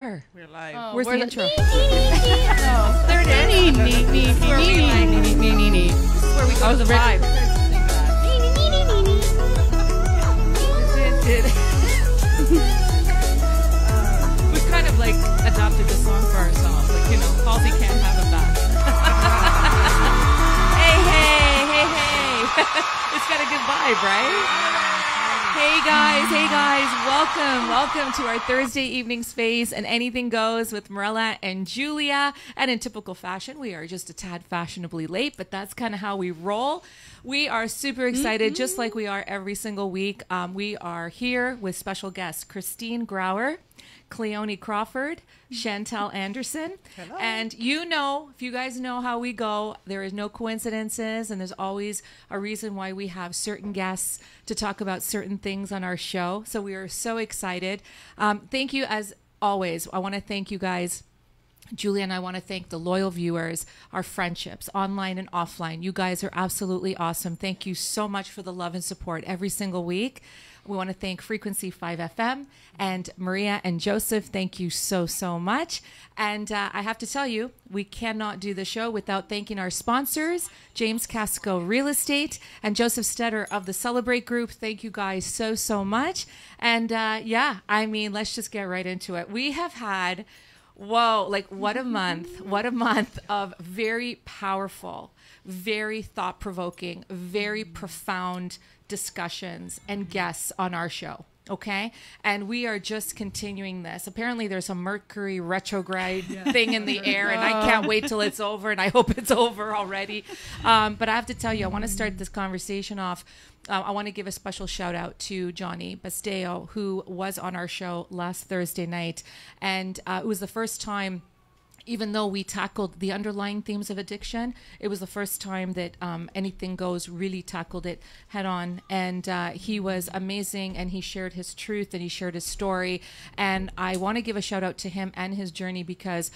We're live. Oh, Where's the intro? Oh, there it is. Where we live. Where we go to the live. We've kind of like adopted the song for ourselves. Like, you know, Halsey can't have it back. hey. It's got a good vibe, right? Hey guys, welcome to our Thursday evening space and Anything Goes with Marella and Julia. And in typical fashion, we are just a tad fashionably late, but that's kind of how we roll. We are super excited, just like we are every single week. We are here with special guests, Christine Grauer, Cleone Crawford, Chantel Anderson. Hello. And you know, if you guys know how we go, there is no coincidences and there's always a reason why we have certain guests to talk about certain things on our show. So we are so excited. Thank you as always. I want to thank you guys. Julia and I want to thank the loyal viewers, our friendships, online and offline. You guys are absolutely awesome. Thank you so much for the love and support every single week. We want to thank Frequency 5 FM and Maria and Joseph. Thank you so much. And I have to tell you, we cannot do the show without thanking our sponsors, James Casco Real Estate and Joseph Stetter of the Celebrate Group. Thank you guys so much. And let's just get right into it. We have had, what a month of very powerful, very thought-provoking, very profound discussions and guests on our show. Okay. And we are just continuing this. Apparently there's a Mercury retrograde thing in the air and I can't wait till it's over and I hope it's over already. But I have to tell you, I want to start this conversation off. I want to give a special shout out to Johnny Basteo, who was on our show last Thursday night. And it was the first time, even though we tackled the underlying themes of addiction, it was the first time that Anything Goes really tackled it head on. And he was amazing and he shared his truth and he shared his story. And I want to give a shout out to him and his journey because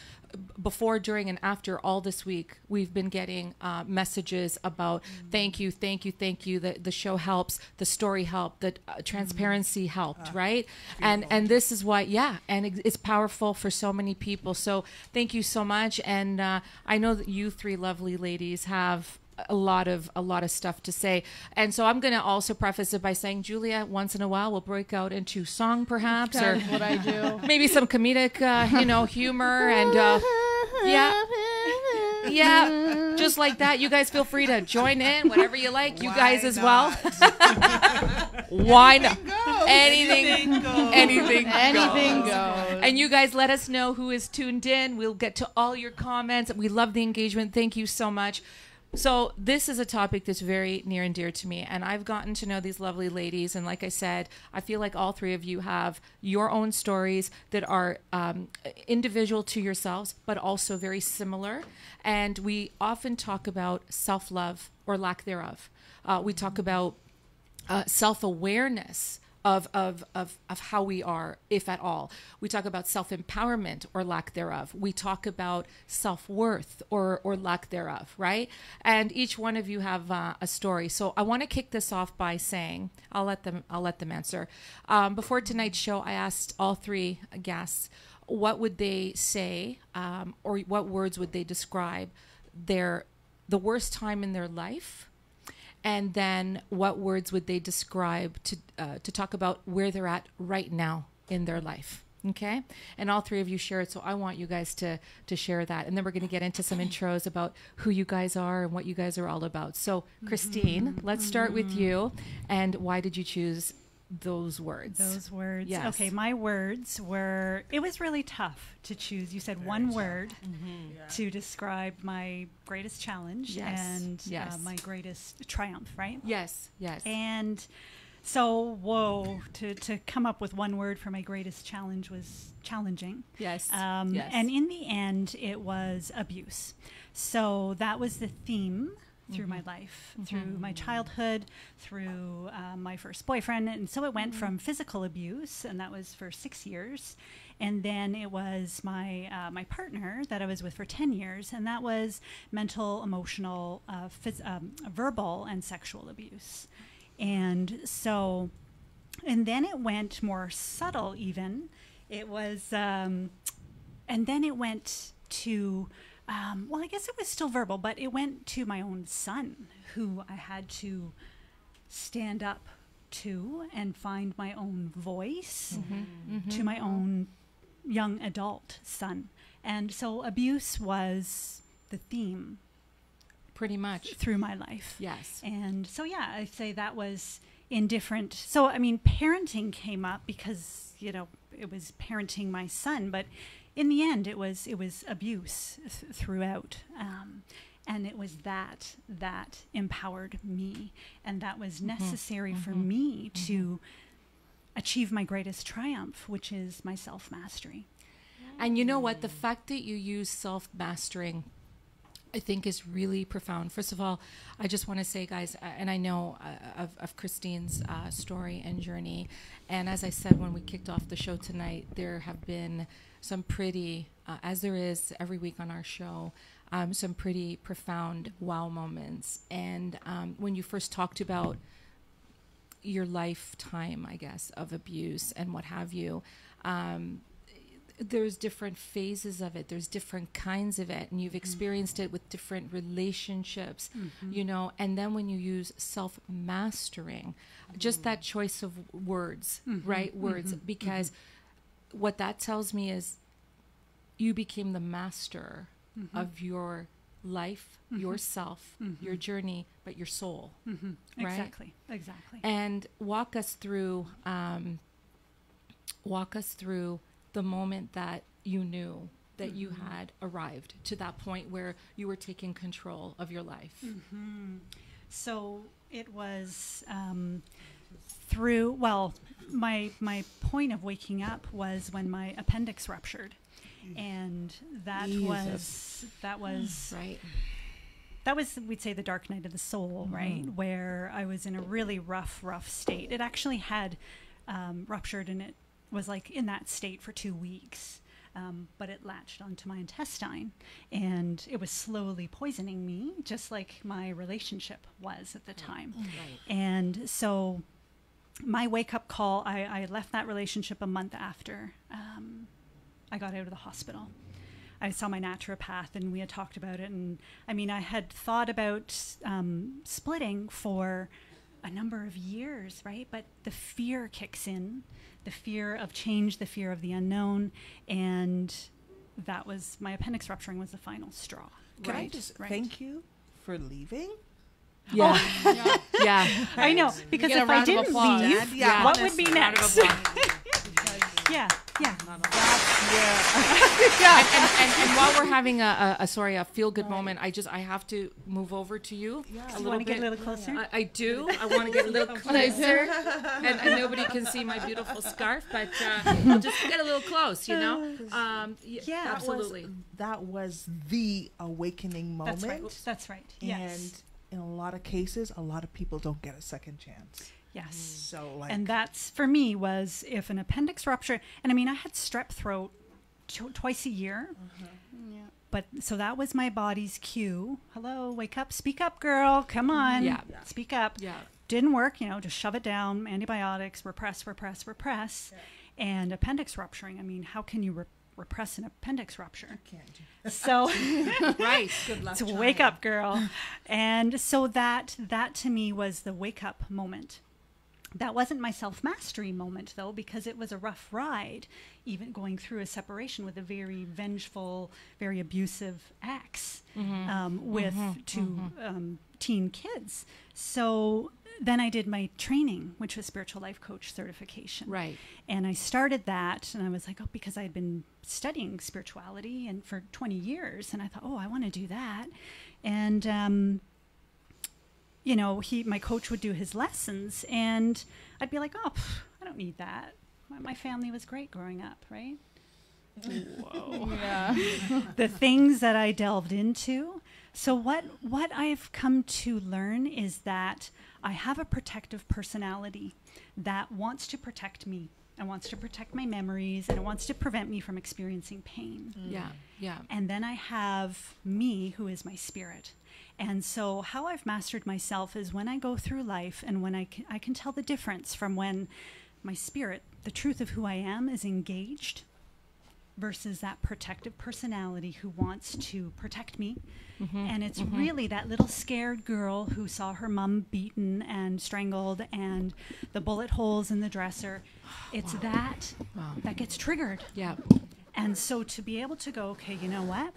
before, during, and after all this week, we've been getting messages about thank you. The show helps, the story helped, the transparency helped, right? And this is why, and it's powerful for so many people. So thank you so much. And I know that you three lovely ladies have a lot of stuff to say, and so I'm going to also preface it by saying, Julia, once in a while we'll break out into song, perhaps, or what I do. maybe some comedic, humor, and just like that. You guys feel free to join in, whatever you like. You guys as well. Why not? Anything goes. And you guys let us know who is tuned in. We'll get to all your comments. We love the engagement. Thank you so much. So this is a topic that's very near and dear to me, and I've gotten to know these lovely ladies, and like I said, I feel like all three of you have your own stories that are individual to yourselves, but also very similar, and we often talk about self-love or lack thereof. We talk about self-awareness of how we are, if at all. We talk about self-empowerment or lack thereof. We talk about self-worth or lack thereof, right? And each one of you have a story. So I want to kick this off by saying, I'll let them answer. Before tonight's show, I asked all three guests, what would they say, or what words would they describe the worst time in their life? And then what words would they describe to talk about where they're at right now in their life? Okay. And all three of you share it. So I want you guys to share that. And then we're going to get into some intros about who you guys are and what you guys are all about. So Christine, let's start with you. And why did you choose those words? Yes. Okay, my words were, it was really tough to choose. You said one word to describe my greatest challenge and my greatest triumph, right? Yes. And so, to come up with one word for my greatest challenge was challenging. Yes. And in the end, it was abuse. So that was the theme through my life, through my childhood, through my first boyfriend. And so it went from physical abuse, and that was for 6 years. And then it was my partner that I was with for 10 years, and that was mental, emotional, verbal, and sexual abuse. And then it went more subtle even. It was and then it went to, well, I guess it was still verbal, but it went to my own son, who I had to stand up to and find my own voice to my own young adult son. And so abuse was the theme Pretty much. through my life. Yes. And so, yeah, I'd say that was in different. So, I mean, parenting came up because, you know, it was parenting my son, but in the end, it was abuse throughout. And it was that empowered me, and that was necessary for me to achieve my greatest triumph, which is my self-mastery. And you know what? The fact that you use self-mastering, I think, is really profound. First of all, I just want to say, guys, and I know of Christine's story and journey. And as I said when we kicked off the show tonight, there have been some pretty, as there is every week on our show, some pretty profound wow moments. And when you first talked about your lifetime, I guess, of abuse and what have you, there's different phases of it. There's different kinds of it, and you've experienced it with different relationships, you know. And then when you use self-mastering, just that choice of words, right? Words, because what that tells me is you became the master of your life, yourself, your journey, but your soul, right? Exactly. And walk us through the moment that you knew that you had arrived to that point where you were taking control of your life. So it was through, well, my point of waking up was when my appendix ruptured. And that was Right. that was, we'd say, the dark night of the soul, right? Where I was in a really rough state. It actually had ruptured, and it was like in that state for 2 weeks. But it latched onto my intestine, and it was slowly poisoning me, just like my relationship was at the time. Right. And so my wake-up call, I left that relationship a month after I got out of the hospital. I saw my naturopath, and we had talked about it. And I mean, I had thought about splitting for a number of years, right? But the fear kicks in, the fear of change, the fear of the unknown. And that was, my appendix rupturing was the final straw. Can I just thank you for leaving? Yeah. Yeah. I know, because get a if I round of didn't applause. leave, Yeah, what would be next? Yeah. And while we're having a feel-good moment, I have to move over to you a You little want to get bit. a little closer? I do. I want to get a little closer, and nobody can see my beautiful scarf, but I'll just get a little close, you know. Yeah, absolutely. That was the awakening moment. That's right. Yes. And in a lot of cases, a lot of people don't get a second chance. Yes. So, like, And that's, for me, was if an appendix rupture, and I mean, I had strep throat twice a year. But so that was my body's cue. Hello, wake up, speak up, girl. Come on. Yeah. Speak up. Yeah. Didn't work, just shove it down, antibiotics, repress. And appendix rupturing. I mean, how can you repress an appendix rupture? can't. So Right. Good luck. so wake up, girl. And so that to me was the wake up moment. That wasn't my self-mastery moment, though, because it was a rough ride, even going through a separation with a very vengeful, very abusive ex with two teen kids. So then I did my training, which was spiritual life coach certification. Right. And I started that, and I was like, because I had been studying spirituality and for 20 years, and I thought, I want to do that. And my coach would do his lessons, and I'd be like, I don't need that. My family was great growing up, right? Whoa. Yeah. The things that I delved into. So what I've come to learn is that I have a protective personality that wants to protect me and wants to protect my memories, and it wants to prevent me from experiencing pain. Yeah. Yeah. And then I have me, who is my spirit. And so how I've mastered myself is when I go through life, and when I can tell the difference from when my spirit, the truth of who I am, is engaged, versus that protective personality who wants to protect me. And it's really that little scared girl who saw her mom beaten and strangled and the bullet holes in the dresser. It's that gets triggered. Yeah. And so to be able to go, okay, you know what?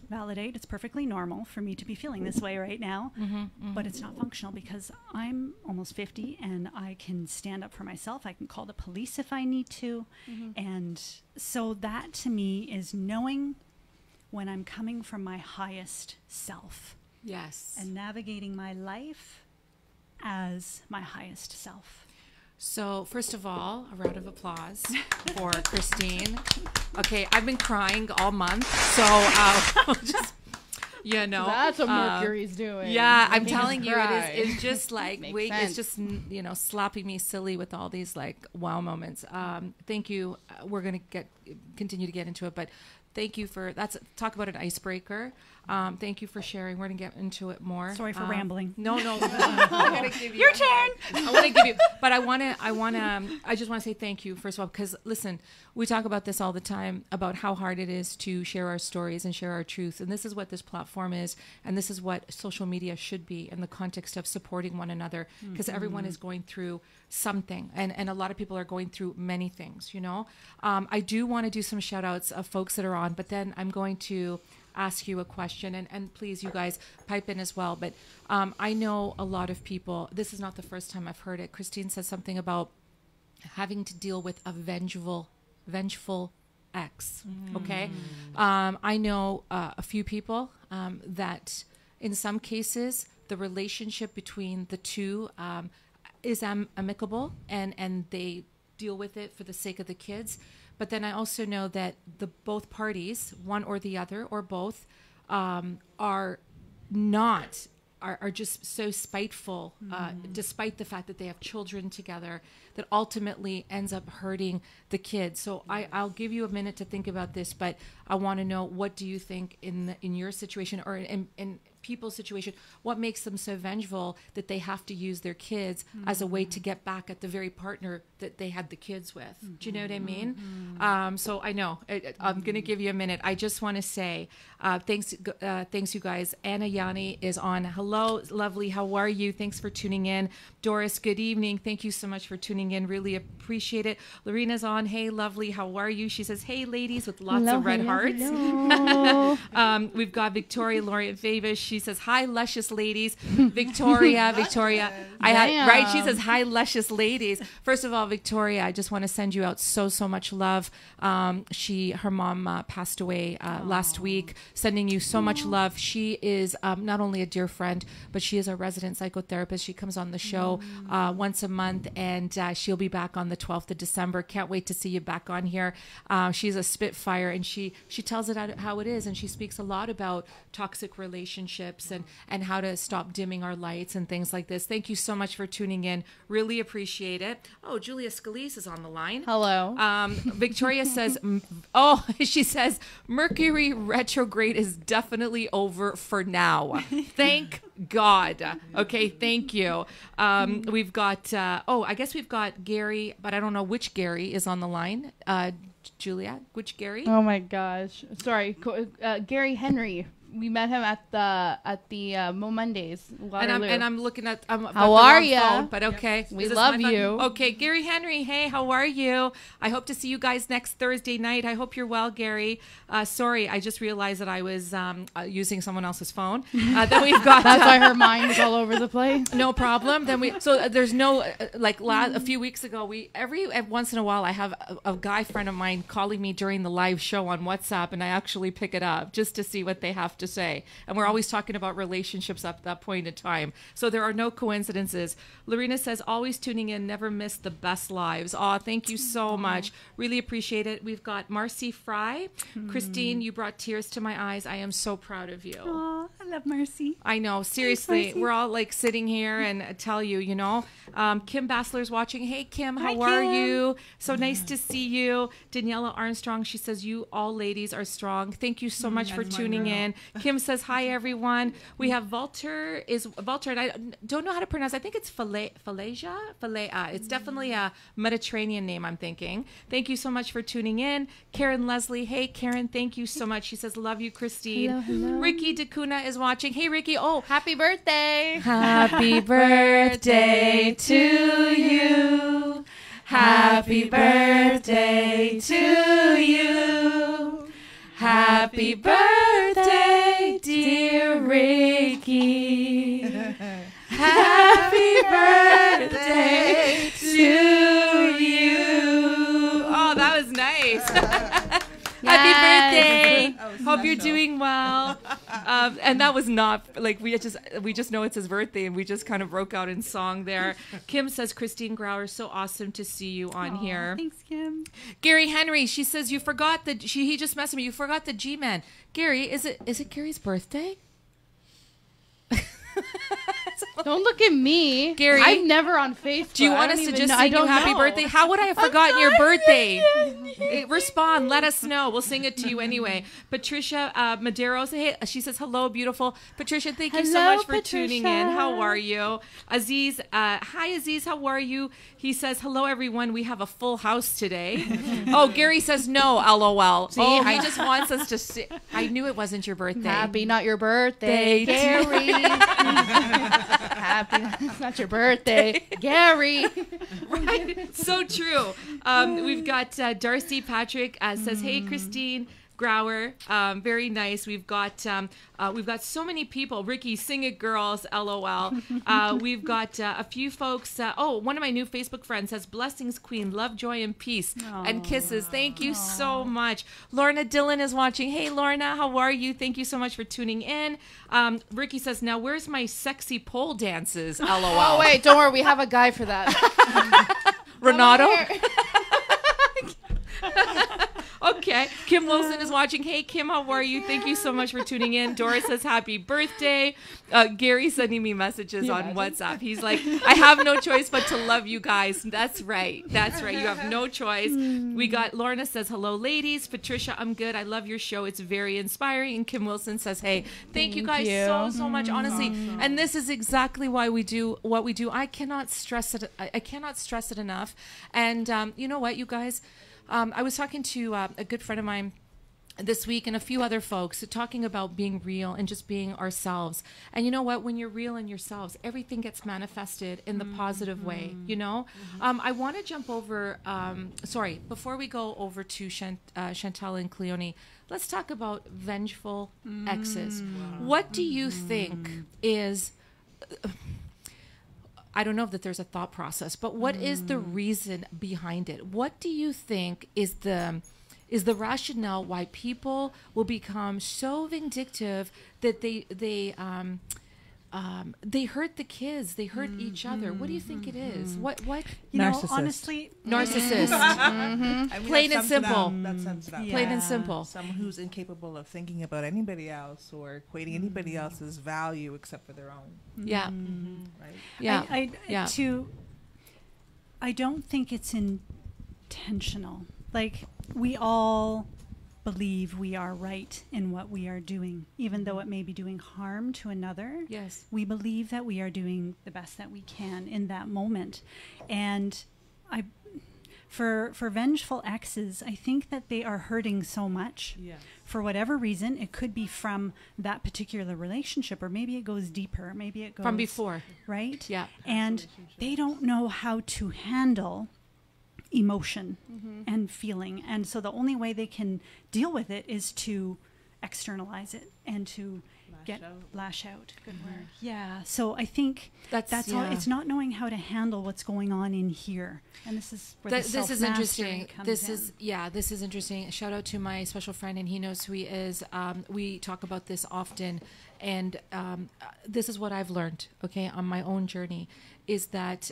Validate, it's perfectly normal for me to be feeling this way right now, but it's not functional because I'm almost 50 and I can stand up for myself. I can call the police if I need to. And so that to me is knowing when I'm coming from my highest self. Yes. And navigating my life as my highest self. So, first of all, a round of applause for Christine. Okay, I've been crying all month, so just, you know. That's what Mercury's doing. Yeah, I'm Making us telling you, cry. it's just like, Makes it's sense. just, you know, slapping me silly with all these like wow moments. Thank you. We're going to continue to get into it, but thank you for, talk about an icebreaker. Thank you for sharing. We're going to get into it more. Sorry for rambling. No. I'm gonna give you your turn. I want to give you, but I just want to say thank you, first of all, because listen, we talk about this all the time about how hard it is to share our stories and share our truth. And this is what this platform is. And this is what social media should be in the context of supporting one another, because everyone is going through something. And a lot of people are going through many things, you know. I do want to do some shout outs of folks that are on, but then I'm going to ask you a question, and please, you guys, pipe in as well. But I know a lot of people, this is not the first time I've heard it. Christine says something about having to deal with a vengeful ex. Okay. I know a few people that in some cases the relationship between the two is amicable, and they deal with it for the sake of the kids. But then I also know that both parties, one or the other or both, are just so spiteful, despite the fact that they have children together, that ultimately ends up hurting the kids. So I'll give you a minute to think about this, but I want to know, what do you think in your situation, or in people's situation, what makes them so vengeful that they have to use their kids as a way to get back at the very partner that they had the kids with? Do you know what I mean? So I know I'm going to give you a minute. I just want to say thanks, you guys. Anna Yanni is on. Hello, lovely. How are you? Thanks for tuning in. Doris, good evening. Thank you so much for tuning in. Really appreciate it. Lorena's on. Hey, lovely. How are you? She says, hey, ladies, with lots of red hearts. We've got Victoria Laurie Favis. She says, hi, luscious ladies. Victoria. Right? She says, hi, luscious ladies. First of all, Victoria, I just want to send you out so much love. Her mom passed away last week. Sending you so much love. She is not only a dear friend, but she is a resident psychotherapist. She comes on the show once a month, and she'll be back on the 12th of December. Can't wait to see you back on here. She's a spitfire, and she tells it how it is, and she speaks a lot about toxic relationships and how to stop dimming our lights and things like this. Thank you so much for tuning in. Really appreciate it. Oh, Julia Scalise is on the line. Hello. Victoria says, she says, Mercury retrograde is definitely over for now. Thank God. Okay, thank you. We've got, I guess we've got Gary, but I don't know which Gary is on the line. Julia, which Gary? Oh my gosh. Sorry. Gary Henry. We met him at the Mo Mondays. And I'm looking at. How are you? But okay, we love you. Okay, Gary Henry. Hey, how are you? I hope to see you guys next Thursday night. I hope you're well, Gary. Sorry, I just realized that I was using someone else's phone. Then we've got. That's why her mind is all over the place. No problem. Then there's no a few weeks ago. Every once in a while I have a guy friend of mine calling me during the live show on WhatsApp, and I actually pick it up just to see what they have to say. And we're always talking about relationships at that point in time. So there are no coincidences. Lorena says, always tuning in, never miss the best lives. Aw, thank you so much. Really appreciate it. We've got Marcy Fry. Christine, you brought tears to my eyes. I am so proud of you. Aw, love Marcy. I know, seriously, Marcy. we're all like sitting here and tell you, Kim Bassler's watching. Hey, Kim, how Hi, are Kim. you? So nice to see you. Daniela Armstrong, she says, you all ladies are strong. Thank you so much for tuning in. Kim says, hi, everyone. We have Walter, and I don't know how to pronounce. I think it's Falasia. It's definitely a Mediterranean name, I'm thinking. Thank you so much for tuning in. Karen Leslie, hey, Karen, thank you so much. She says, love you, Christine. Hello. Ricky DeCuna is watching. Hey, Ricky. Oh, Happy birthday. happy birthday to you. Happy birthday to you. Happy birthday, dear Ricky. Happy birthday to you. Oh, that was nice. Happy birthday. Hope you're doing well. And that was not like we just know it's his birthday and we just kind of broke out in song there. Kim says, Christine Grauer, so awesome to see you on here. Thanks, Kim. Gary Henry, she says you forgot he just messaged me. You forgot the G-Man. Gary, is it Gary's birthday? Don't look at me. Gary, I'm never on Facebook. Do you want us to just sing you happy birthday? How would I have forgotten your birthday? Respond. Let us know. We'll sing it to you anyway. Patricia Maderos, hey, she says, hello, beautiful. Patricia, thank you so Hello, much for tuning in. Patricia. How are you? Aziz, hi, Aziz. How are you? He says, hello, everyone. We have a full house today. Oh, Gary says no, LOL. Oh, he just wants us to see. I knew it wasn't your birthday. Happy, not your birthday, Gary. Happy, it's not your birthday, Gary. Right? So true. We've got Darcy Patrick says, "Hey, Christine Grauer, very nice." We've got so many people. Ricky, sing it, girls. LOL. We've got a few folks. One of my new Facebook friends says, "Blessings, Queen, love, joy, and peace, and kisses." Thank you so much. Lorna Dillon is watching. Hey, Lorna, how are you? Thank you so much for tuning in. Ricky says, "Now where's my sexy pole dances?" LOL. Oh wait, don't worry, we have a guy for that. Renato. Okay. Kim Wilson is watching. Hey, Kim, how are you? Thank you so much for tuning in. Doris says happy birthday. Gary sending me messages on WhatsApp. He's like, I have no choice but to love you guys. That's right. That's right. You have no choice. We got Lorna says, hello, ladies. Patricia, I'm good. I love your show. It's very inspiring. And Kim Wilson says, hey, thank you guys so much, honestly. And this is exactly why we do what we do. I cannot stress it. I cannot stress it enough. And you know what, you guys? I was talking to a good friend of mine this week and a few other folks talking about being real and just being ourselves. And you know what? When you're real in yourselves, everything gets manifested in the positive way, you know? I want to jump over, before we go over to Chantal and Cleone, let's talk about vengeful exes. What do you think is... I don't know that there's a thought process, but what is the reason behind it? What do you think is the rationale why people will become so vindictive that they hurt the kids, they hurt each other? What do you think it is? What You know, Narcissist. honestly, narcissist? I mean, Plain that and sums it simple. up. That sums it up. Yeah. Plain and simple. Someone who's incapable of thinking about anybody else or equating anybody else's value except for their own. Yeah, Right? yeah, I don't think it's intentional. Like, we all believe we are right in what we are doing, even though it may be doing harm to another. yes, We believe that we are doing the best that we can in that moment. And for vengeful exes, I think that they are hurting so much. Yeah. For whatever reason. It could be from that particular relationship, or maybe it goes deeper. Maybe it goes from before. right? Yeah. And they don't know how to handle emotion and feeling. And so the only way they can deal with it is to externalize it and to lash out. Good word. Yeah. So I think that's all. yeah. It's not knowing how to handle what's going on in here. And this is where This the is self-mastery interesting. comes This in. is interesting. Shout out to my special friend, and he knows who he is. We talk about this often, and this is what I've learned. Okay, on my own journey, is that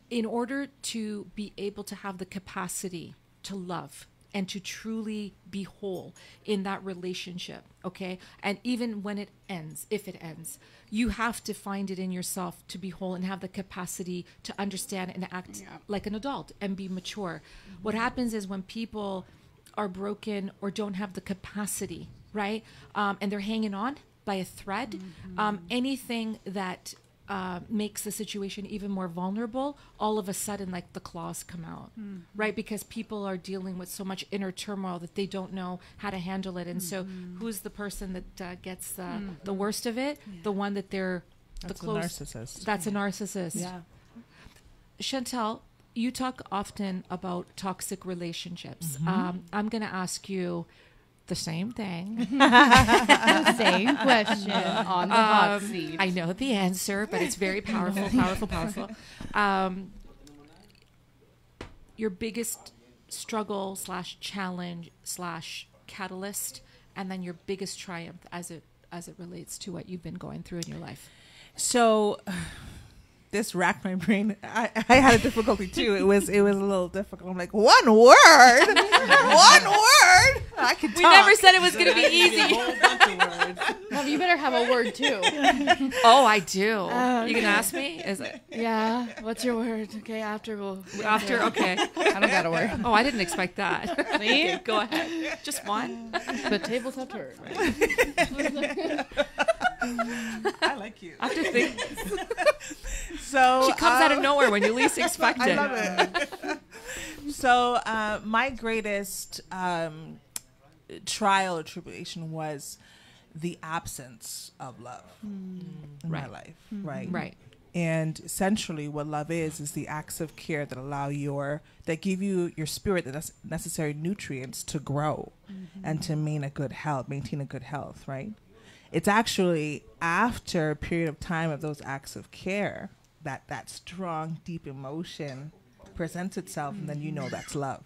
in order to be able to have the capacity to love and to truly be whole in that relationship. Okay. And even when it ends, if it ends, you have to find it in yourself to be whole and have the capacity to understand and act like an adult and be mature. What happens is when people are broken or don't have the capacity, right? And they're hanging on by a thread, anything that makes the situation even more vulnerable, all of a sudden, like, the claws come out, right? Because people are dealing with so much inner turmoil that they don't know how to handle it. And so who's the person that gets the worst of it? The one that they're That's the close. a narcissist. That's a narcissist. Yeah. Chantel, you talk often about toxic relationships. I'm going to ask you the same thing. Same question on the hot seat. I know the answer, but it's very powerful, powerful. Your biggest struggle / challenge / catalyst, and then your biggest triumph as it relates to what you've been going through in your life. So this racked my brain. I had a difficulty too. It was a little difficult. I'm like, one word, one word. I could talk. We never said it was going to be A easy. whole bunch of words. Well, you better have a word too. Oh, I do. You can ask me? Is it Yeah. What's your word? Okay, after we'll. after? Okay. I don't got a word. Oh, I didn't expect that. See? Okay, go ahead. Just one. The tables have turned. I like you. I have to think. So She comes out of nowhere when you least expect I it. love it. So my greatest trial or tribulation was the absence of love in my Right. life, right? Right. And essentially what love is the acts of care that give you your spirit the necessary nutrients to grow and to maintain a good health, right? It's actually after a period of time of those acts of care that strong, deep emotion presents itself, and then you know that's love.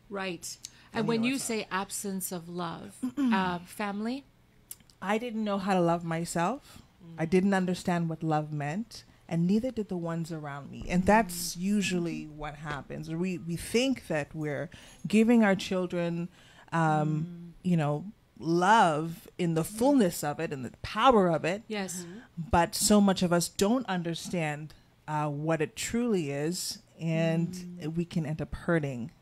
Right. And when you say absence of love, family? I didn't know how to love myself. I didn't understand what love meant, and neither did the ones around me. And that's usually what happens. We think that we're giving our children, love in the fullness of it and the power of it. Yes. But so much of us don't understand what it truly is, and we can end up hurting,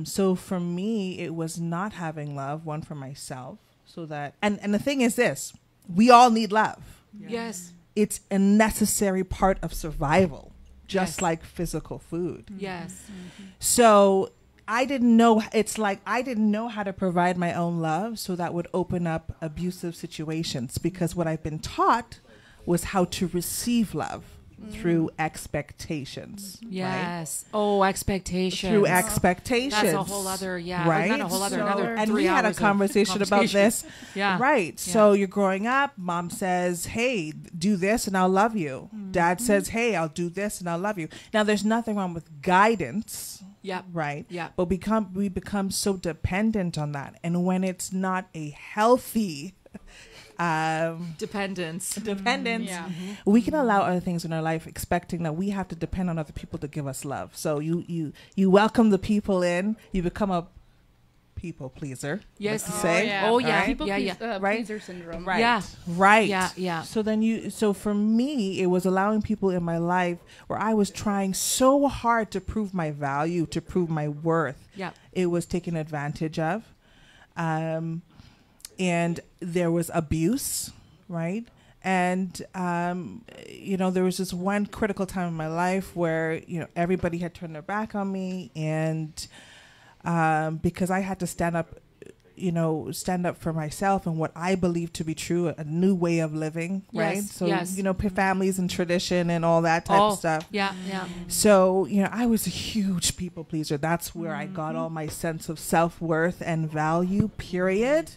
So for me, it was not having love, one for myself, so that, and the thing is this, we all need love. Yes. It's a necessary part of survival, just Yes. like physical food. Yes. So I didn't know how to provide my own love, so that would open up abusive situations, because what I've been taught was how to receive love through expectations. Right? Yes. Oh, expectations. Through expectations. That's a whole other, right? Not a whole other, another and 3 we had a hours of conversation about this. Yeah. Right. So you're growing up, mom says, hey, do this and I'll love you. Dad says, hey, I'll do this and I'll love you. Now, there's nothing wrong with guidance. Yep. Right. Yeah. But we become so dependent on that. And when it's not a healthy Dependence. Yeah. we can allow other things in our life expecting that we have to depend on other people to give us love. So you welcome the people in, you become a people pleaser. Yes. let's say. Oh, yeah. Right? People Yeah, Right? pleaser syndrome. Right. Yeah. Right. Yeah. So for me, it was allowing people in my life where I was trying so hard to prove my value, to prove my worth. Yeah. It was taken advantage of. And there was abuse, right? And, there was this one critical time in my life where, everybody had turned their back on me. And because I had to stand up for myself and what I believe to be true, a new way of living, right? Yes, So, yes. Families and tradition and all that type of stuff. Yeah. So, I was a huge people pleaser. That's where I got all my sense of self-worth and value, period.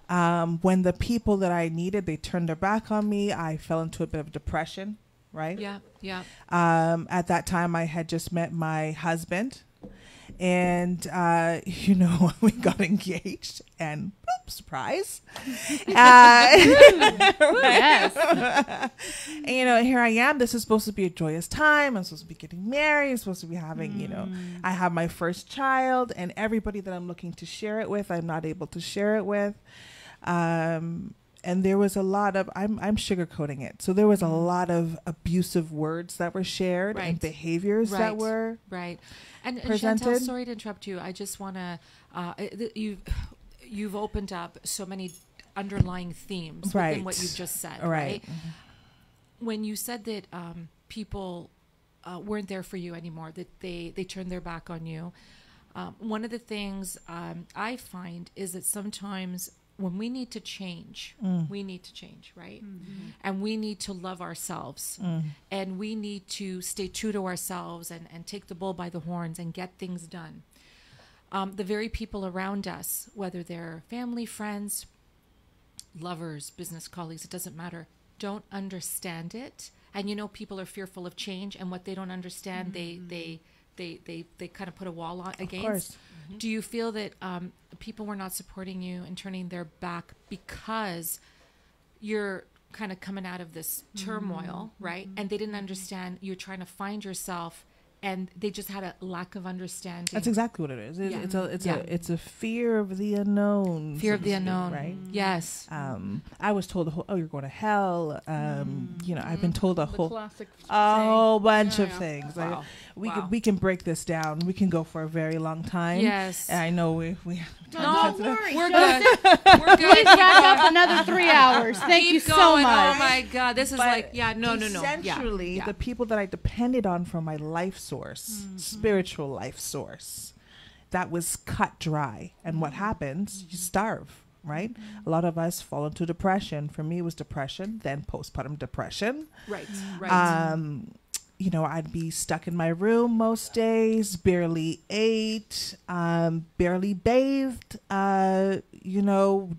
When the people that I needed, they turned their back on me, I fell into a bit of depression, right? Yeah. At that time, I had just met my husband, and, we got engaged, and boop, Surprise. Yes. And, you know, here I am. This is supposed to be a joyous time. I'm supposed to be getting married. I'm supposed to be having, you know, I have my first child, and everybody that I'm looking to share it with, I'm not able to share it with. And there was a lot of, I'm sugarcoating it. So there was a lot of abusive words that were shared Right. and behaviors that were right. And presented. Chantel, sorry to interrupt you. I just want to, you've opened up so many underlying themes within Right. what you've just said, Right. right? When you said that people weren't there for you anymore, that they turned their back on you, one of the things I find is that sometimes when we need to change, right? And we need to love ourselves, and we need to stay true to ourselves and take the bull by the horns and get things done. The very people around us, whether they're family, friends, lovers, business colleagues, it doesn't matter, don't understand it. And you know, people are fearful of change, and what they don't understand, they kind of put a wall on against. course. Do you feel that people were not supporting you and turning their back because you're kind of coming out of this turmoil, right? And they didn't understand you're trying to find yourself, and they just had a lack of understanding. That's exactly what it is. It's a fear of the unknown. Fear so of the to speak, unknown, right? Yes. I was told, oh, you're going to hell. You know, I've been told a The whole classic bunch of Yeah. things. Wow. We can break this down. We can go for a very long time. Yes. And I know we No, don't worry. We're Joseph, good. We're good. Please rack up another 3 hours. Thank Keep you so going. much. Oh my God, this is But like, no. Essentially, Yeah. the people that I depended on for my life source, spiritual life source, that was cut dry. And what happens? You starve, right? A lot of us fall into depression. For me, it was depression, then postpartum depression. Right. Right. You know, I'd be stuck in my room most days, barely ate, barely bathed, you know,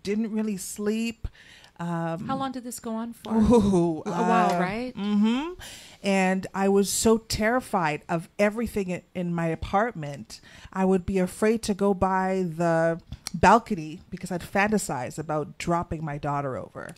didn't really sleep. How long did this go on for? Ooh, A while, right? Mm-hmm. And I was so terrified of everything in my apartment. I would be afraid to go by the balcony because I'd fantasize about dropping my daughter over.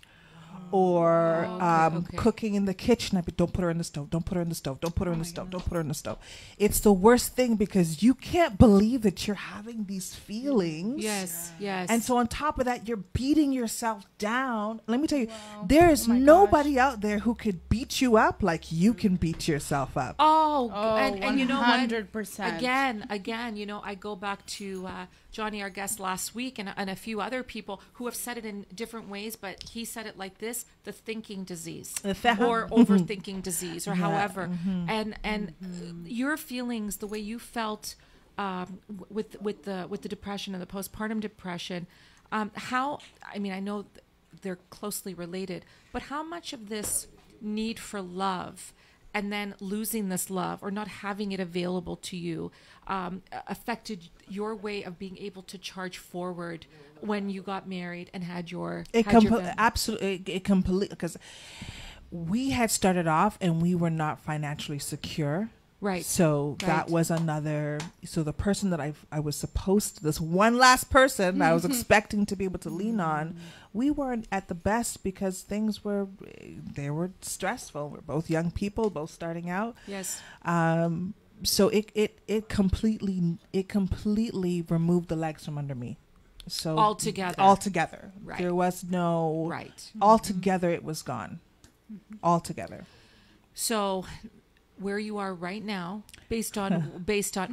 Or okay. cooking in the kitchen. I'd be, don't put her in the stove. Don't put her in the stove. Don't put her in the stove. Don't put her in the stove. It's the worst thing because you can't believe that you're having these feelings. Yes. Yes. And so on top of that, you're beating yourself down. Let me tell you, there is Oh my nobody out there who could beat you up like you can beat yourself up. and you know what? 100%. Again, you know, I go back to Johnny, our guest last week, and a few other people who have said it in different ways, but he said it like this: the thinking disease or overthinking disease, or however. And your feelings, the way you felt with the depression and the postpartum depression, how? I mean, I know they're closely related, but how much of this need for love and then losing this love or not having it available to you affected your way of being able to charge forward when you got married and had your Absolutely, it completely, because we had started off and we were not financially secure. Right. So that Right. was another. So the person that I was supposed to, this one last person I was expecting to be able to lean on, we weren't at the best because things were stressful. We're both young people, both starting out. Yes. So it completely removed the legs from under me. So altogether, Right. there was no Right. Altogether, it was gone. Altogether. So where you are right now, based on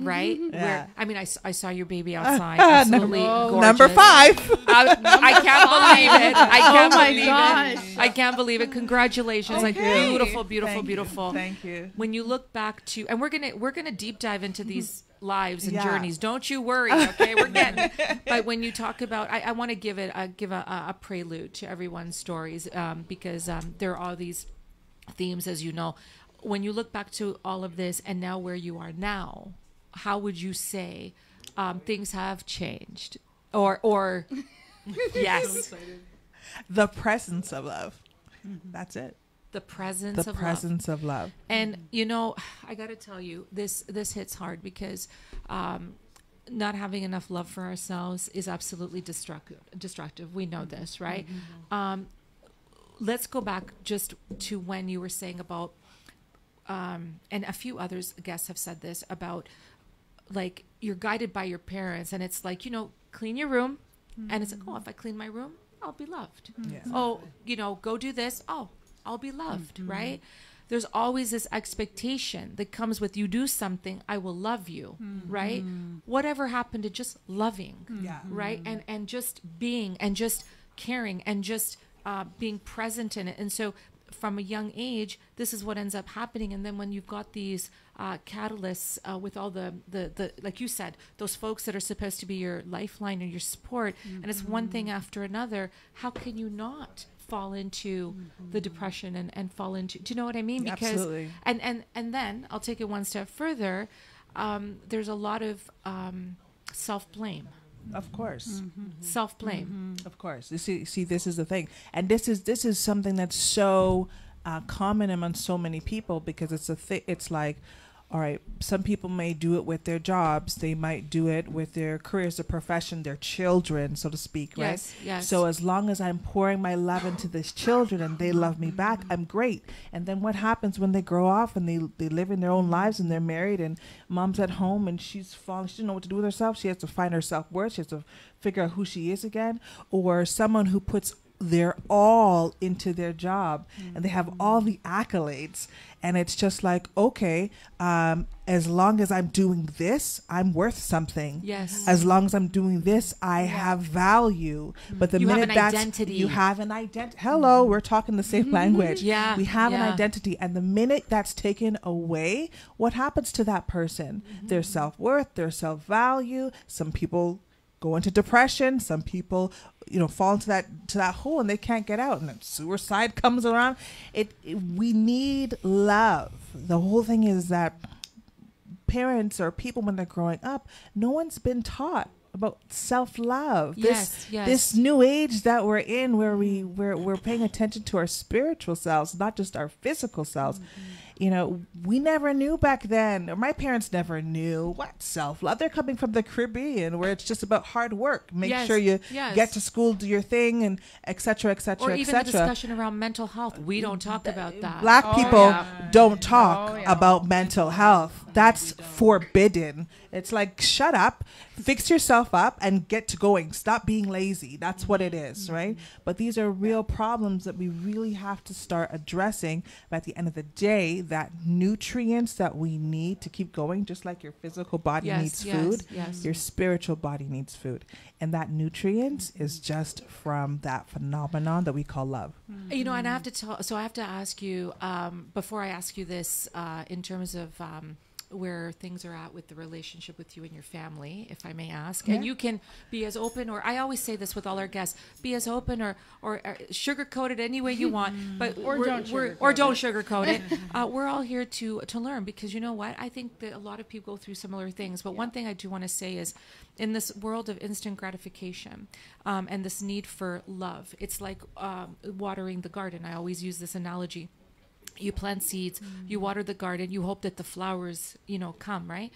right? Yeah. Where I mean, I saw your baby outside. Absolutely gorgeous. Number 5. I can't believe it. I can't Oh my believe gosh. it. I can't believe it. Congratulations. Thank like you. beautiful, beautiful, Thank you. beautiful. Thank you. When you look back to, and we're gonna deep dive into these lives and Yeah. journeys. Don't you worry. Okay, we're getting. But when you talk about, I want to give a prelude to everyone's stories because there are all these themes, as you know. When you look back to all of this and now where you are now, how would you say things have changed? Or yes, The presence of love. That's it. the presence The of love. presence of love. And you know, I got to tell you, this hits hard because not having enough love for ourselves is absolutely destructive. We know this, right? Let's go back just to when you were saying about, and a few others guests have said this about, like, you're guided by your parents, and it's like, clean your room, and it's like, oh, if I clean my room, I'll be loved. Yes. Oh, go do this. Oh, I'll be loved, right? There's always this expectation that comes with, you do something, I will love you, right? Whatever happened to just loving, right? And just being and just caring and just being present in it. And so from a young age, this is what ends up happening. And then when you've got these catalysts with all the like you said, those folks that are supposed to be your lifeline or your support, and it's one thing after another, how can you not fall into the depression and fall into, do you know what I mean? Because Absolutely. and then I'll take it one step further. There's a lot of self-blame. Of course. Self-blame. Of course. You see, this is the thing, and this is something that's so common among so many people, because it's like, all right, some people may do it with their jobs, they might do it with their careers, their profession, their children, so to speak, right? Yes. So as long as I'm pouring my love into these children and they love me back, I'm great. And then what happens when they grow off and they live in their own lives and they're married and mom's at home and she's falling, she doesn't know what to do with herself, she has to find her self-worth, she has to figure out who she is again. Or someone who puts their all into their job and they have all the accolades, and it's just like, okay, as long as I'm doing this, I'm worth something. Yes. As long as I'm doing this, I have value. But the You have minute an that's identity. you have an identity. Hello, we're talking the same language. Yeah, We have an yeah. identity, and the minute that's taken away, what happens to that person? Their self-worth, their self-value. Some people go into depression, some people fall into that hole and they can't get out, and then suicide comes around. We need love. The whole thing is that parents or people, when they're growing up, no one's been taught about self-love. Yes. This new age that we're in, where we're paying attention to our spiritual selves, not just our physical selves. We never knew back then, or my parents never knew what self-love. They're coming from the Caribbean, where it's just about hard work. Make sure you get to school, do your thing, and et cetera, et cetera, Or et even the cetera. discussion around mental health. We don't talk about that. Black people yeah. don't talk yeah. about mental health. That's forbidden. It's like, shut up, fix yourself up, and get to going. Stop being lazy. That's what it is, right? But these are real problems that we really have to start addressing. But at the end of the day, that nutrients that we need to keep going, just like your physical body needs food, your spiritual body needs food. And that nutrients is just from that phenomenon that we call love. And I have to I have to ask you, before I ask you this, in terms of where things are at with the relationship with you and your family, if I may ask. Yeah. And you can be as open, or I always say this with all our guests, be as open or sugarcoat it any way you want, but Or don't sugarcoat it. We're all here to learn, because you know what? I think that a lot of people go through similar things. But one thing I do want to say is, in this world of instant gratification and this need for love, it's like watering the garden. I always use this analogy. You plant seeds, you water the garden, you hope that the flowers, come, right?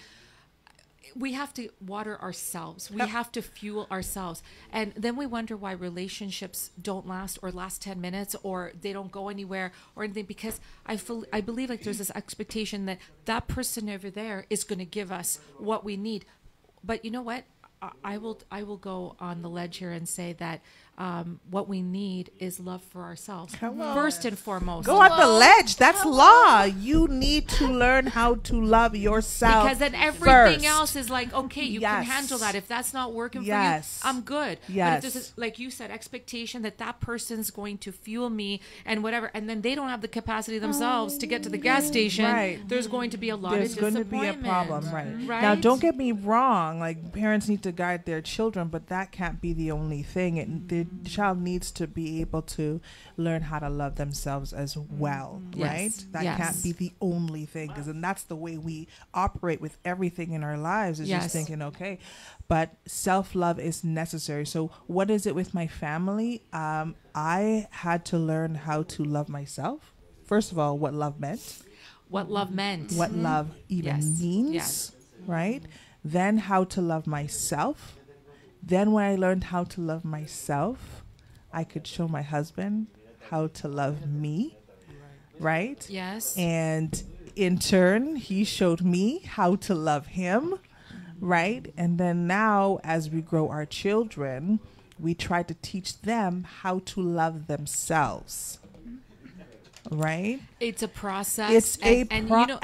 We have to water ourselves. We have to fuel ourselves. And then we wonder why relationships don't last, or last 10 minutes, or they don't go anywhere or anything, because I believe like there's this expectation that person over there is going to give us what we need. But you know what? I will go on the ledge here and say that what we need is love for ourselves. Hello. First and foremost. Go on the ledge. That's law. You need to learn how to love yourself. Because then everything first. else is like, okay, you can Yes. handle that. If that's not working Yes. for you, I'm good. But Yes. if there's this, like you said, expectation that person's going to fuel me and whatever, and then they don't have the capacity themselves to get to the gas station, Right. there's going to be a lot There's of going to be a disappointment. problem, right? Right? Now, don't get me wrong. Like, parents need to guide their children, but that can't be the only thing. The child needs to be able to learn how to love themselves as well, Yes. right? That Yes. can't be the only thing, because then that's the way we operate with everything in our lives. Is Yes. just thinking, okay, but self-love is necessary. So, what is it with my family? I had to learn how to love myself. First of all, what love meant. What love meant. What love even Yes. means, Yes. right? then how to love myself. Then when I learned how to love myself, I could show my husband how to love me, right? Yes. And in turn, he showed me how to love him, right? And then now, as we grow our children, we try to teach them how to love themselves, right? It's a process. It's and you know,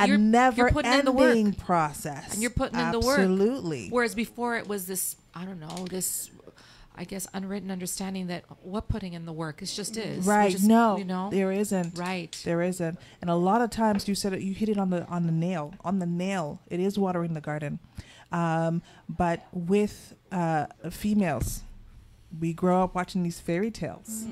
you're putting in the work. never-ending process. And you're putting in the work. Absolutely. Whereas before it was this, I don't know, this, I guess, unwritten understanding that what putting in the work, it just is. Right. Just, No, you know? there isn't. Right. There isn't. And a lot of times you said it, you hit it on the nail. On the nail. It is watering the garden. But with females, we grow up watching these fairy tales,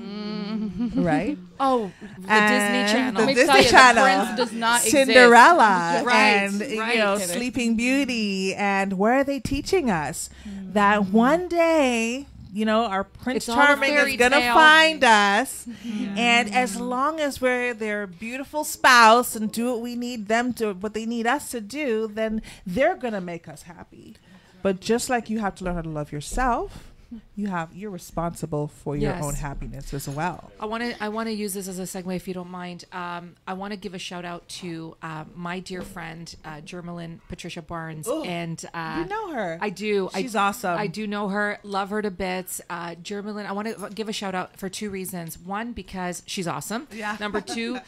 right? Oh, the And Disney Channel. the Let me Disney tell you, the Channel, prince does not exist. Cinderella, Right, and right. you know, Kidding. Sleeping Beauty, and where are they teaching us that one day, you know, our Prince It's all a Charming fairy is gonna tale. find us, and as long as we're their beautiful spouse and do what we need them to, what they need us to do, then they're gonna make us happy. But just like you have to learn how to love yourself, you're responsible for your Yes. own happiness as well. I want to use this as a segue, if you don't mind. I want to give a shout out to my dear friend, Jermelyn Patricia Barnes, and You know her. I do. She's awesome. I do know her. Love her to bits. Jermelyn, I want to give a shout out for two reasons. One, because she's awesome. Yeah. Number two,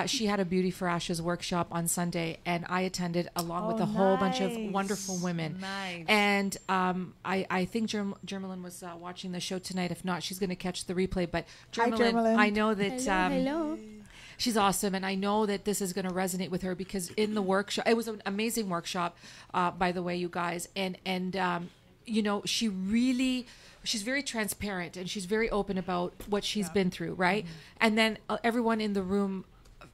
she had a Beauty for Ashes workshop on Sunday, and I attended along with Oh, a whole bunch of nice. wonderful women. Nice. And I think Jermelyn was watching the show tonight. If not, she's going to catch the replay. But Hi, Jermelyn. I know that Hello. she's awesome, and I know that this is going to resonate with her because in the workshop, it was an amazing workshop, by the way, you guys, and you know, she's very transparent and she's very open about what she's been through, right? And then everyone in the room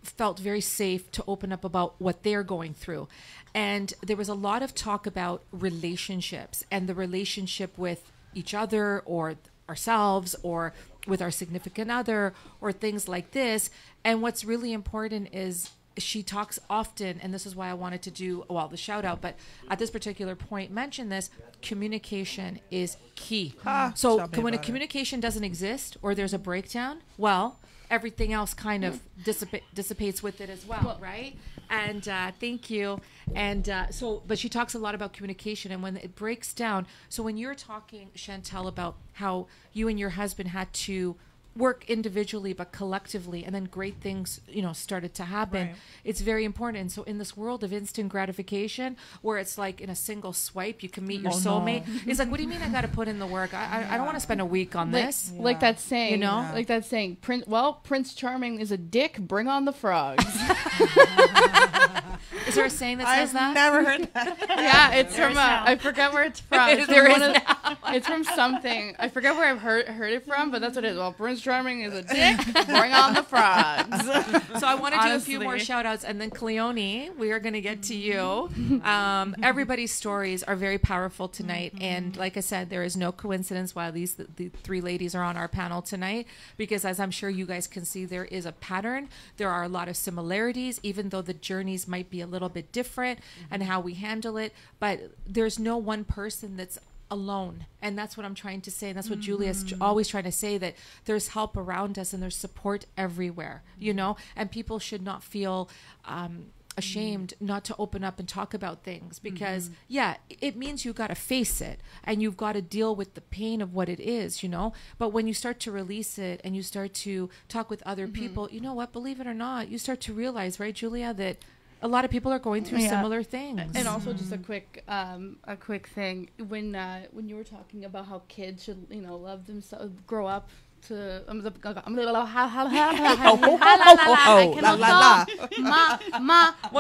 felt very safe to open up about what they're going through. And there was a lot of talk about relationships and the relationship with each other or ourselves or with our significant other or things like this. And what's really important is she talks often, and this is why I wanted to do, well, the shout out, but at this particular point, mention this, communication is key. So tell me when a about it. communication doesn't exist or there's a breakdown, well, everything else kind of dissipates with it as well, right? And thank you. And but she talks a lot about communication and when it breaks down. So when you're talking, Chantel, about how you and your husband had to work individually but collectively and then great things, you know, started to happen. Right. It's very important. And so in this world of instant gratification where it's like in a single swipe you can meet your soulmate, it's like, what do you mean I got to put in the work? I don't want to spend a week on this. Like that saying, You know? like that saying, Prince Charming is a dick, bring on the frogs. Is there a saying that says that? Never heard that. Yeah, it's There from, is now. I forget where it's from. It's There from is it's from something. I forget where I've heard it from, but that's what it is. Well, Prince Charming is a dick, bring on the frogs. So I want to do a few more Honestly. shout outs and then Cleone, we are going to get to you. Everybody's stories are very powerful tonight. And like I said, there is no coincidence why the three ladies are on our panel tonight, because as I'm sure you guys can see, there is a pattern. There are a lot of similarities, even though the journeys might be a little bit different and how we handle it. But there's no one person that's alone, and that's what I'm trying to say, and that's what Julia's always trying to say, that there's help around us and there's support everywhere, you know, and people should not feel ashamed not to open up and talk about things, because yeah, it means you got to face it and you've got to deal with the pain of what it is, you know. But when you start to release it and you start to talk with other people, you know what, believe it or not, you start to realize, right, Julia, that a lot of people are going through similar things. And also, just a quick thing, when you were talking about how kids should, you know, love themselves, grow up to One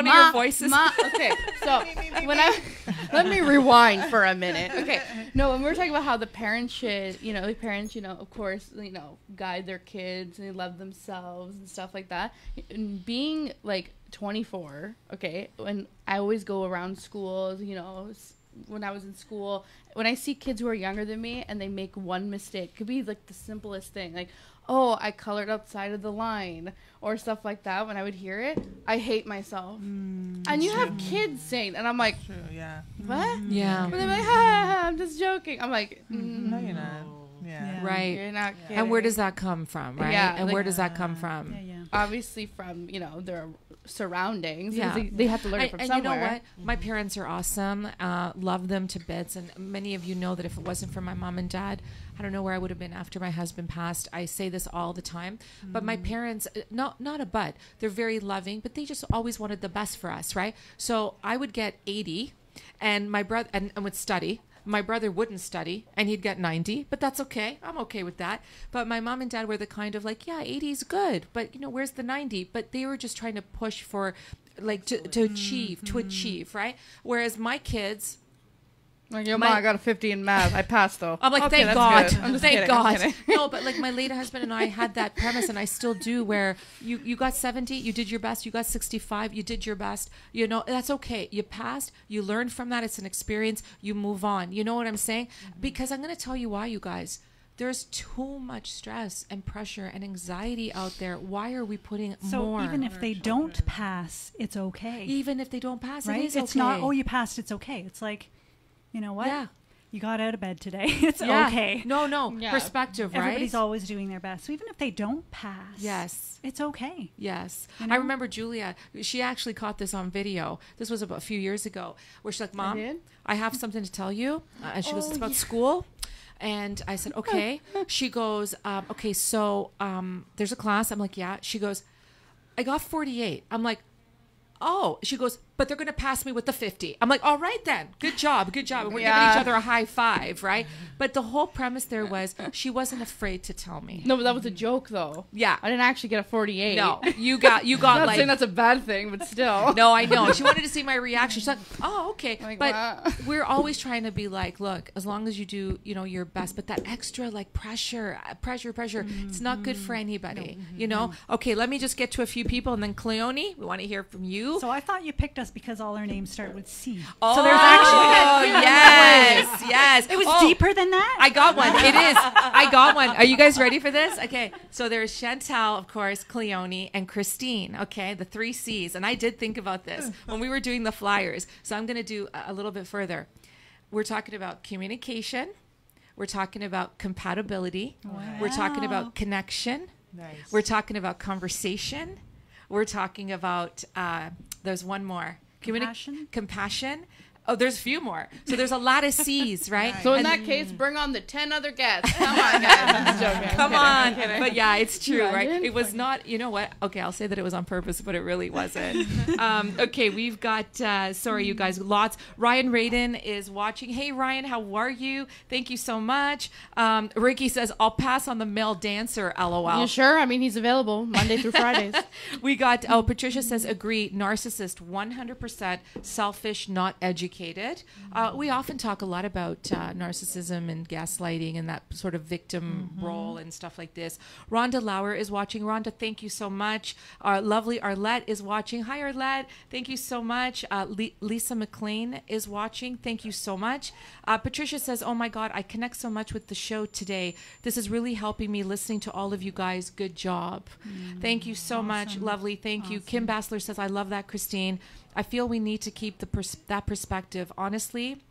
of your voices. Okay, so let me rewind for a minute. Okay, no, when we were talking about how the parents should, you know, of course, you know, guide their kids and they love themselves and stuff like that. And being like 24, okay, when I always go around schools, you know, when I was in school, when I see kids who are younger than me and they make one mistake, it could be like the simplest thing, like, oh, I colored outside of the line or stuff like that. When I would hear it, I hate myself. And you have kids saying, and I'm like, True, yeah. what? Yeah. But they're like, ha, I'm just joking. I'm like, No, you're not. Yeah. Right. you're not kidding. And where does that come from, right? Yeah, and like- where does that come from? Yeah, yeah. Obviously from, their surroundings. Yeah. They have to learn it from and somewhere. you know what? My parents are awesome. Love them to bits. And many of you know that if it wasn't for my mom and dad, I don't know where I would have been after my husband passed. I say this all the time. But my parents, not a but, they're very loving, but they just always wanted the best for us, right? So I would get 80 and my brother, and would study. My brother wouldn't study and he'd get 90, but that's okay. I'm okay with that. But my mom and dad were the kind of like, yeah, 80 is good, but where's the 90? But they were just trying to push for like to achieve, right? Whereas my kids, Like, yo, Mom, I got a 50 in math. I passed, though. I'm like, Okay, thank that's God. good. I'm just Thank kidding, I'm God. kidding. No, but like my late husband and I had that premise, and I still do, where you got 70, you did your best. You got 65, you did your best. That's okay. You passed. You learned from that. It's an experience. You move on. You know what I'm saying? Because I'm going to tell you why, you guys. There's too much stress and pressure and anxiety out there. Why are we putting So more? even if they don't pass, it's okay. Even if they don't pass, right? it is It's okay. not, oh, you passed, it's okay. It's like, you know what? Yeah. You got out of bed today. It's Yeah. okay. No. Yeah. Perspective, right? Everybody's always doing their best. So even if they don't pass, Yes. it's okay. Yes. You I know? remember Julia, she actually caught this on video. This was about a few years ago, where she's like, Mom, did? I have something to tell you. And she goes, it's about school. And I said, okay. She goes, okay, so there's a class. I'm like, yeah. She goes, I got 48. I'm like, oh. She goes, but they're going to pass me with the 50. I'm like, all right then. Good job. Good job. And we're giving each other a high five, right? But the whole premise there was she wasn't afraid to tell me. No, but that was a joke, though. Yeah. I didn't actually get a 48. No, you got Not like, saying that's a bad thing, but still. no, I know. She wanted to see my reaction. She's like, oh, okay. Like, but wow. we're always trying to be like, look, as long as you do, your best, but that extra like pressure, it's not good for anybody, Okay, let me just get to a few people, and then Cleone, we want to hear from you. So I thought you picked us because all our names start with C. Oh, So there's actually yes. it was Oh, deeper than that. I got one. It is. I got one. Are you guys ready for this? Okay. So there's Chantal, of course, Cleone, and Christine. Okay. The 3 C's. And I did think about this when we were doing the flyers. So I'm going to do a little bit further. We're talking about communication. We're talking about compatibility. We're talking about connection. Nice. We're talking about conversation. We're talking about, there's one more. Compassion. Oh, there's a few more. So there's a lot of C's, right? So in that case, bring on the 10 other guests. Come on, guys. I'm just joking. Come on. But yeah, it's true, right? Imagine. It was not, you know what? Okay, I'll say that it was on purpose, but it really wasn't. Okay, we've got, sorry, you guys, lots. Ryan Radin is watching. Hey, Ryan, how are you? Thank you so much. Ricky says, I'll pass on the male dancer, LOL. You sure? I mean, he's available Monday through Fridays. We got, Patricia says, agree, narcissist, 100%, selfish, not educated. We often talk a lot about narcissism and gaslighting and that sort of victim role and stuff like this. Rhonda Lauer is watching. Rhonda, thank you so much. Our lovely Arlette is watching. Hi, Arlette. Thank you so much. Lisa McLean is watching. Thank you so much. Patricia says, oh my God, I connect so much with the show today. This is really helping me listening to all of you guys. Good job. Thank you so much. Lovely. Thank you. Kim Bassler says, I love that, Christine. I feel we need to keep that perspective. Honestly,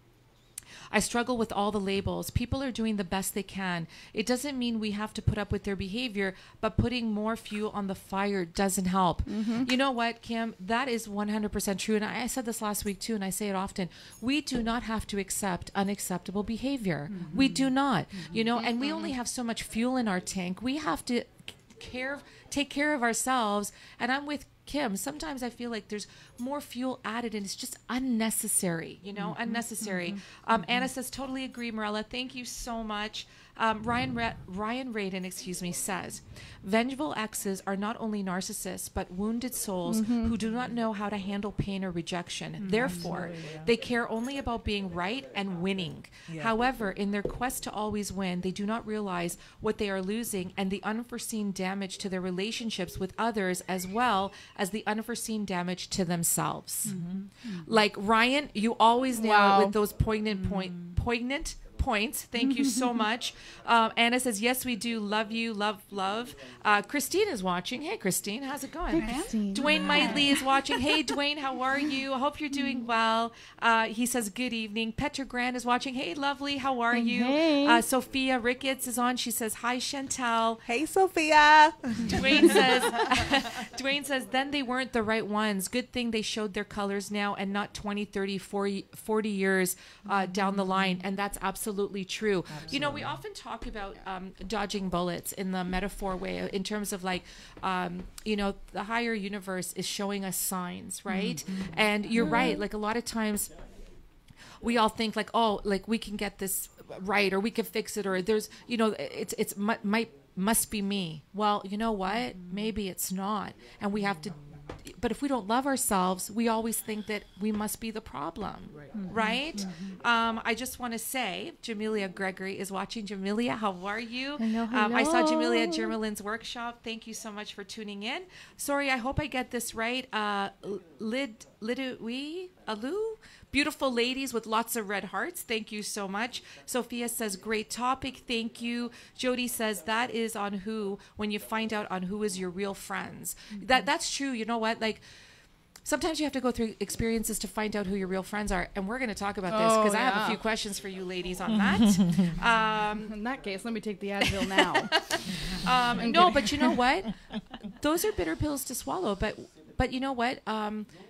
I struggle with all the labels. People are doing the best they can. It doesn't mean we have to put up with their behavior, but putting more fuel on the fire doesn't help. You know what, Kim? That is 100% true. And I said this last week too, and I say it often. We do not have to accept unacceptable behavior. We do not, and we only have so much fuel in our tank. We have to take care of ourselves. And I'm with Kim. Sometimes I feel like there's more fuel added and it's just unnecessary, unnecessary. Anna says, totally agree, Morella. Thank you so much. Ryan Radin, says, vengeful exes are not only narcissists, but wounded souls who do not know how to handle pain or rejection. Therefore, they care only about being right and winning. However, in their quest to always win, they do not realize what they are losing and the unforeseen damage to their relationships with others, as well as the unforeseen damage to themselves. Like Ryan, you always nail it with those poignant points. Thank you so much. Anna says, yes, we do. Love you. Love. Christine is watching. Hey, Christine. How's it going? Hey, Christine. Dwayne Miley is watching. Hey, Dwayne, how are you? I hope you're doing well. He says, good evening. Petra Grant is watching. Hey, lovely. How are you? Hey. Sophia Ricketts is on. She says, hi, Chantel. Hey, Sophia. Dwayne says, then they weren't the right ones. Good thing they showed their colors now and not 20, 30, 40 years down the line. And that's absolutely true. You know, we often talk about dodging bullets in the metaphor way in terms of like, you know, the higher universe is showing us signs, right? And you're right. Like a lot of times we all think like, oh, like we can get this right or we can fix it or there's, you know, must be me. Well, you know what? Maybe it's not. And we have to, but if we don't love ourselves, we always think that we must be the problem, right? I just want to say, Jamelia Gregory is watching. Jamelia, how are you? Hello. I saw Jamelia at Jermalin's workshop. Thank you so much for tuning in. Sorry, I hope I get this right. Lidui Alu? Beautiful ladies with lots of red hearts. Thank you so much. Sophia says, great topic. Thank you. Jody says, that is on who, when you find out on who is your real friends. That's true. You know what? Like, sometimes you have to go through experiences to find out who your real friends are. And we're going to talk about this because I have a few questions for you ladies on that. In that case, let me take the Advil now. No, but you know what? Those are bitter pills to swallow. But you know what?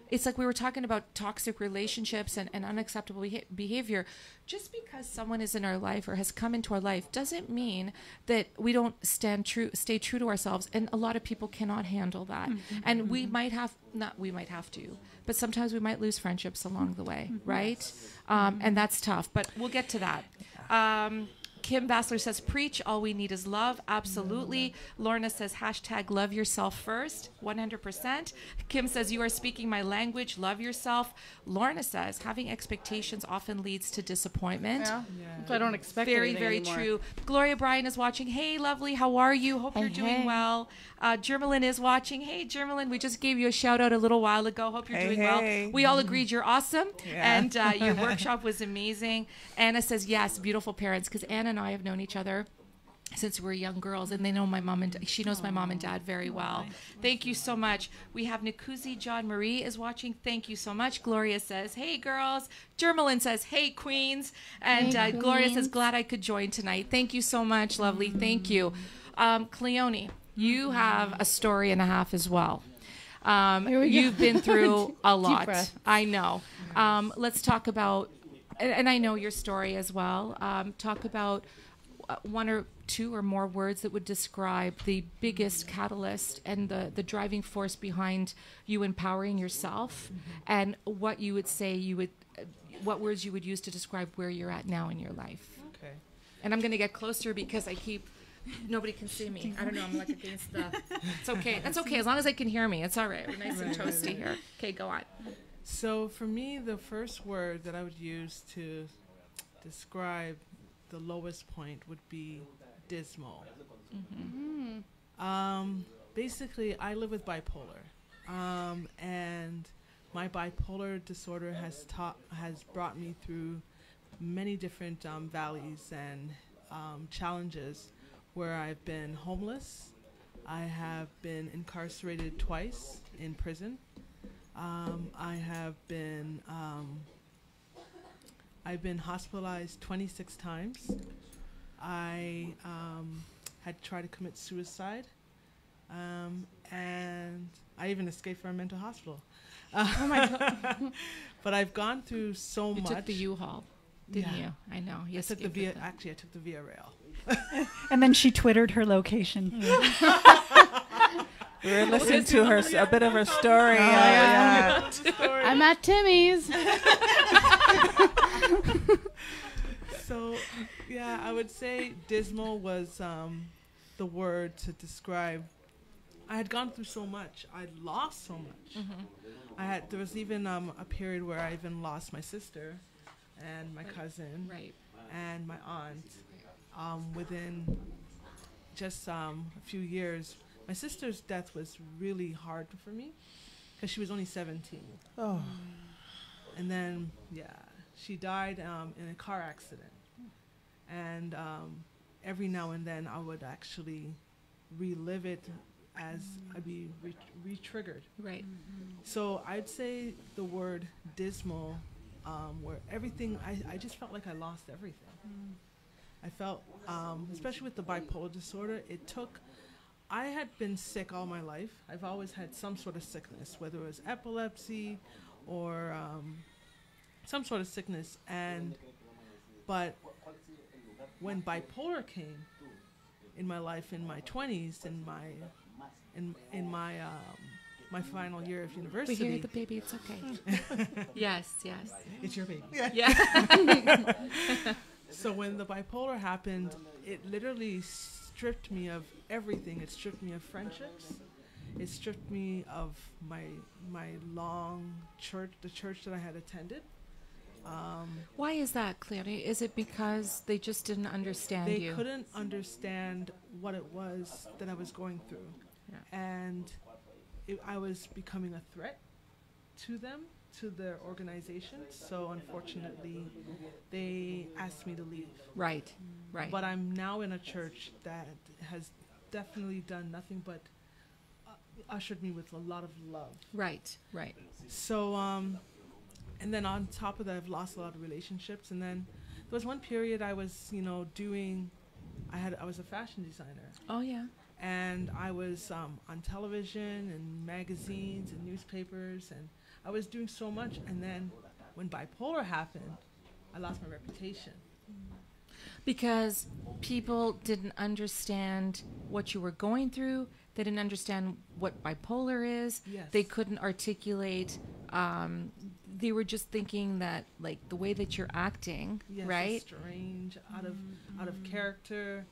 It's like we were talking about toxic relationships and unacceptable behavior. Just because someone is in our life or has come into our life doesn't mean that we don't stay true to ourselves. And a lot of people cannot handle that. And we might have to, but sometimes we might lose friendships along the way, right? And that's tough, but we'll get to that. Kim Bassler says, preach, all we need is love. Absolutely. Lorna says, hashtag love yourself first. 100%. Kim says, you are speaking my language. Love yourself. Lorna says, having expectations often leads to disappointment. Yeah. So I don't expect Very, anything very anymore. true. Gloria Bryan is watching. Hey, lovely. How are you? Hope you're doing well. Jermalyn is watching. Hey, Jermalyn, we just gave you a shout out a little while ago. Hope you're doing well. We all agreed you're awesome. And your workshop was amazing. Anna says, yes, beautiful parents. Because Anna and I have known each other since we were young girls, and they know my mom and she knows my mom and dad very well. Thank you so much. We have Nikuzi John Marie is watching. Thank you so much. Gloria says, hey girls. Jermalyn says, hey queens. And Hey, Gloria says, queens. glad I could join tonight. Thank you so much, lovely. Thank you. Cleone, you have a story and a half as well. Here we go. You've been through a Deep lot. breath. I know. Let's talk about, and I know your story as well. Talk about one or two or more words that would describe the biggest catalyst and the driving force behind you empowering yourself, and what you would say what words you would use to describe where you're at now in your life. Okay. And I'm going to get closer because nobody can see me. I don't know. I'm like against the. It's okay. That's okay. As long as they can hear me, it's all right. We're nice and toasty here. Okay, go on. So for me, the first word that I would use to describe the lowest point would be dismal. Basically, I live with bipolar, and my bipolar disorder has brought me through many different valleys and challenges, where I've been homeless. I have been incarcerated twice in prison. I've been hospitalized 26 times. I had tried to commit suicide, and I even escaped from a mental hospital. Oh my God. But I've gone through so You much. took the U-Haul, didn't Yeah. you? I know. I Yes. took the Via. Actually, I took the Via Rail. And then she Twittered her location. We were listening to a bit of her story. yeah. I'm at Timmy's. So, yeah, I would say dismal was the word to describe. I had gone through so much. I'd lost so much. There was even a period where I even lost my sister and my cousin Right. and my aunt. Within just a few years, my sister's death was really hard for me because she was only 17. Oh. And then, she died in a car accident. And every now and then I would actually relive it as I'd be re-triggered. Right. So I'd say the word dismal, where everything, I just felt like I lost everything. I felt, especially with the bipolar disorder, I had been sick all my life. I've always had some sort of sickness, whether it was epilepsy or some sort of sickness. But when bipolar came in my life in my 20s, in my final year of We university. hear the baby. It's okay. Yes. It's your baby. Yeah. So when the bipolar happened, it literally stripped me of everything. It stripped me of friendships. It stripped me of my long church, the church that I had attended. Why is that, Cleone? Is it because they just didn't understand They you? couldn't understand what it was that I was going through. Yeah. And I was becoming a threat to them, to their organization. So unfortunately, they asked me to leave. Right. But I'm now in a church that has definitely done nothing but ushered me with a lot of love. Right. So, and then on top of that, I've lost a lot of relationships. And then there was one period I was, I was a fashion designer. Oh, yeah. And I was on television and magazines and newspapers, and I was doing so much. And then when bipolar happened, I lost my reputation. Because people didn't understand what you were going through. They didn't understand what bipolar is. Yes. They couldn't articulate. They were just thinking that, like, the way that you're acting, Yes, right? it's strange, out of character,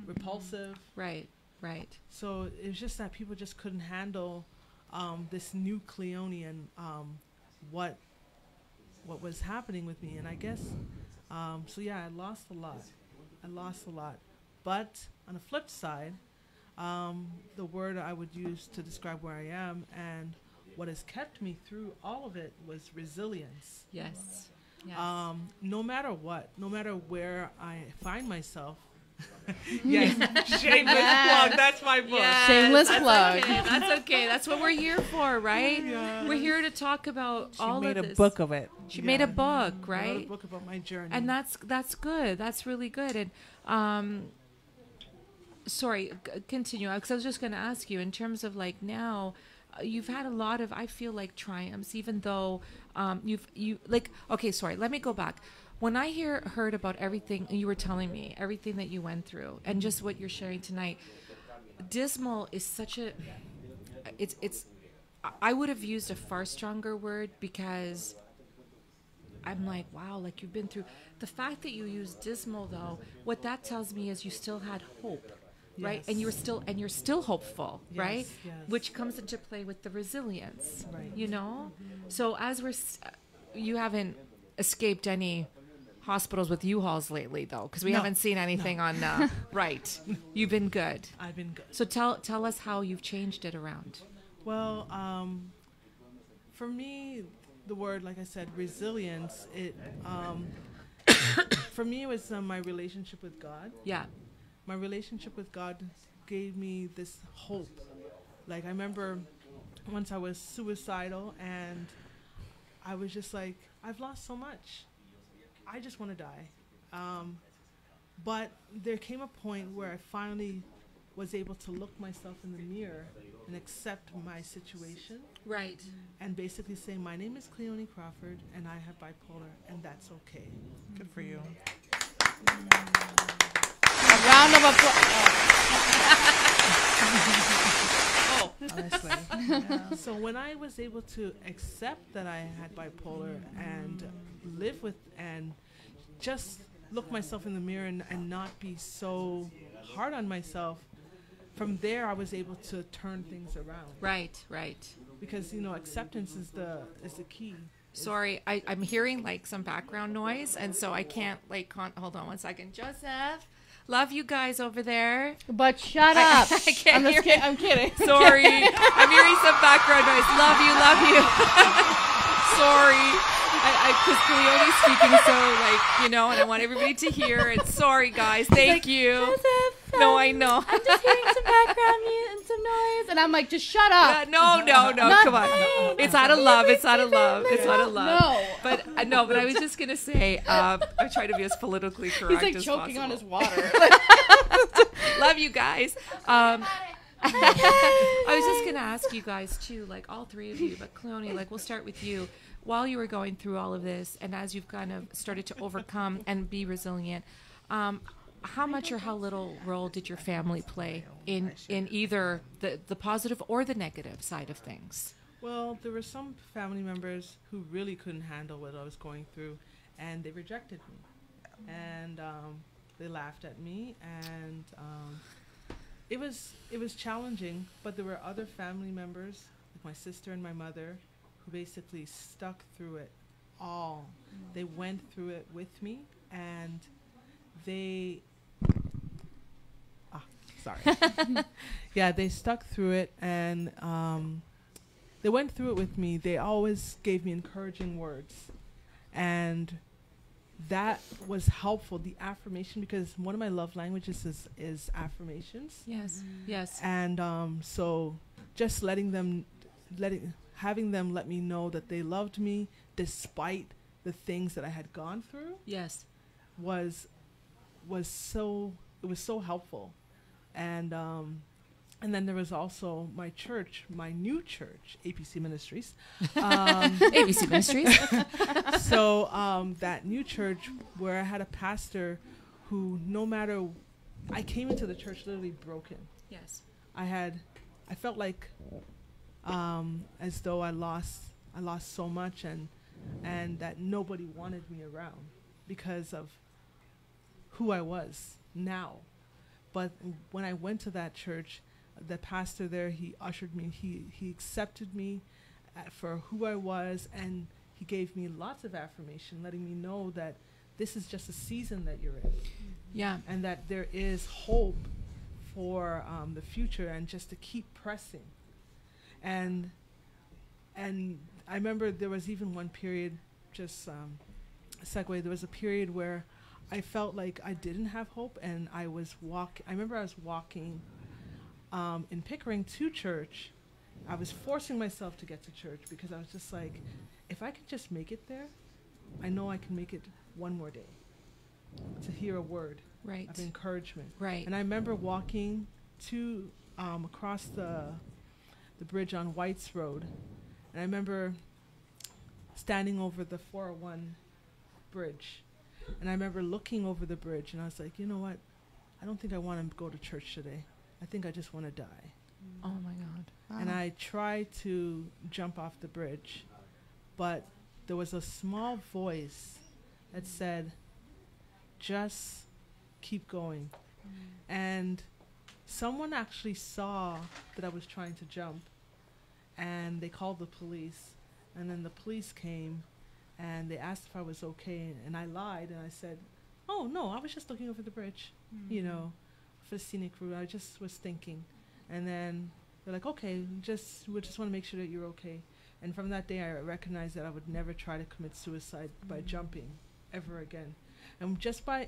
repulsive. Right. So it was just that people just couldn't handle this new Cleone and what was happening with me. And I guess, I lost a lot. But on the flip side, the word I would use to describe where I am and what has kept me through all of it was resilience. Yes. No matter what, no matter where I find myself. Yes, shameless plug. That's my book. Shameless plug. Okay, that's okay. That's what we're here for, right? Yeah. We're here to talk about She all made of a this. book of it. She made a book, I wrote right? a book about my journey. And that's good. That's really good. And sorry, continue. Because I was just going to ask you in terms of like now, you've had a lot of, I feel like, triumphs, even though okay, sorry, let me go back. When I heard about everything you were telling me, everything that you went through, and just what you're sharing tonight, dismal is such a, it's, I would have used a far stronger word because I'm like, wow, like you've been through. The fact that you used dismal, though, what that tells me is you still had hope, right? Yes. And you're still hopeful, Yes, right? yes. Which comes into play with the resilience, Right. you know. So as you haven't escaped any hospitals with U-Hauls lately, though, because we No. haven't seen anything on. Right, you've been good. I've been good. So tell us how you've changed it around. Well, for me, the word, like I said, resilience. For me, it was my relationship with God. Yeah. My relationship with God gave me this hope. Like I remember once I was suicidal and I was just like, I've lost so much. I just want to die. But there came a point where I finally was able to look myself in the mirror and accept my situation Right. and basically say, my name is Cleone Crawford and I have bipolar and that's okay. Good for you. A round of applause. Honestly. So when I was able to accept that I had bipolar and live with and just look myself in the mirror and not be so hard on myself, from there I was able to turn things around. Right. Because acceptance is the key. Sorry, I'm hearing like some background noise, and so I can't hold on one second, Joseph. Love you guys over there. But shut up. I can't hear it. I'm kidding. Sorry. I'm hearing some background noise. Love you. Love you. Sorry. Because Cleone's speaking so, and I want everybody to hear it. Sorry, guys. Thank you. No, I know. I'm just hearing some background music and some noise. And I'm like, just shut up. No. Come on. It's out of love. It's out of love. It's out of love. No. But I was just going to say, I try to be as politically correct He's like as choking possible. on his water. Love you guys. I was just going to ask you guys too, all three of you, but Cleone, we'll start with you. While you were going through all of this, and as you've kind of started to overcome and be resilient, how much or how little role did your family play in either the positive or the negative side of things? Well, there were some family members who really couldn't handle what I was going through, and they rejected me, and they laughed at me, and it was challenging. But there were other family members, like my sister and my mother, who basically stuck through it all. They went through it with me, and they they stuck through it, and they went through it with me. They always gave me encouraging words, and that was helpful. The affirmation, because one of my love languages is affirmations. Yes. And so just having them let me know that they loved me despite the things that I had gone through. Yes. was so helpful. And then there was also my church, my new church, APC Ministries. ABC Ministries. So that new church where I had a pastor who, no matter, I came into the church literally broken. Yes. I felt like as though I lost so much, and that nobody wanted me around because of who I was now. But when I went to that church, the pastor there, he ushered me, he accepted me for who I was, and he gave me lots of affirmation, letting me know that this is just a season that you're in. Yeah. And that there is hope for the future, and just to keep pressing. And I remember there was even one period, just a segue, there was a period where I felt like I didn't have hope, and I remember I was walking in Pickering to church. I was forcing myself to get to church because I was just like, if I could just make it there, I know I can make it one more day to hear a word of encouragement. Right. And I remember walking to across the bridge on Whites Road, and I remember standing over the 401 bridge, and I remember looking over the bridge, and I was like, you know what? I don't think I want to go to church today. I think I just want to die. Oh my God. Wow. And I tried to jump off the bridge, but there was a small voice that said, just keep going. And someone actually saw that I was trying to jump, and they called the police, and then the police came, and they asked if I was okay, and I lied, and I said, oh no, I was just looking over the bridge, for the scenic route. I just was thinking. And then they're like, okay, we just want to make sure that you're okay. And from that day, I recognized that I would never try to commit suicide by jumping ever again. And just by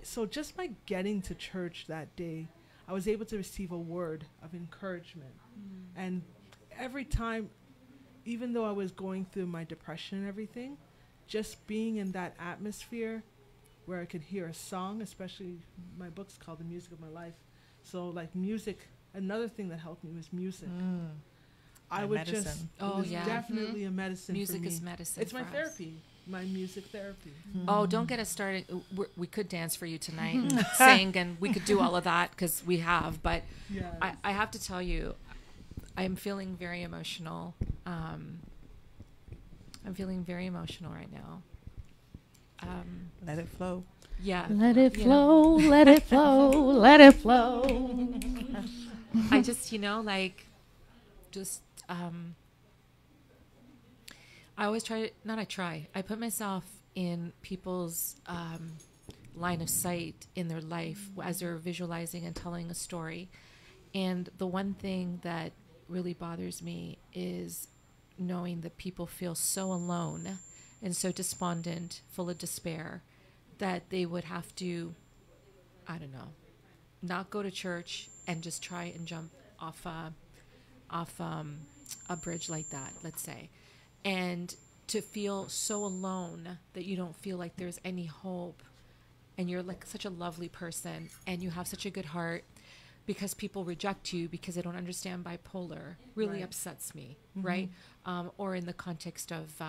getting to church that day, I was able to receive a word of encouragement. And every time, even though I was going through my depression and everything, just being in that atmosphere where I could hear a song, especially my book's called The Music of My Life. So like music, another thing that helped me was music. I would medicine. just, Oh, it was yeah. definitely a medicine Music for me. is medicine. It's my for us. therapy, my music therapy. Oh, don't get us started. We could dance for you tonight, and sing, and we could do all of that because we have. But Yes. I have to tell you, I'm feeling very emotional. I'm feeling very emotional right now. Let it flow. Yeah. Let it you flow, let it flow, let it flow. I just, I always I put myself in people's line of sight in their life as they're visualizing and telling a story. And the one thing that really bothers me is knowing that people feel so alone and so despondent, full of despair, that they would have to, I don't know, not go to church and just try and jump off a bridge like that, let's say, and to feel so alone that you don't feel like there's any hope, and you're like such a lovely person and you have such a good heart, because people reject you because they don't understand bipolar really upsets me, right? Or in the context of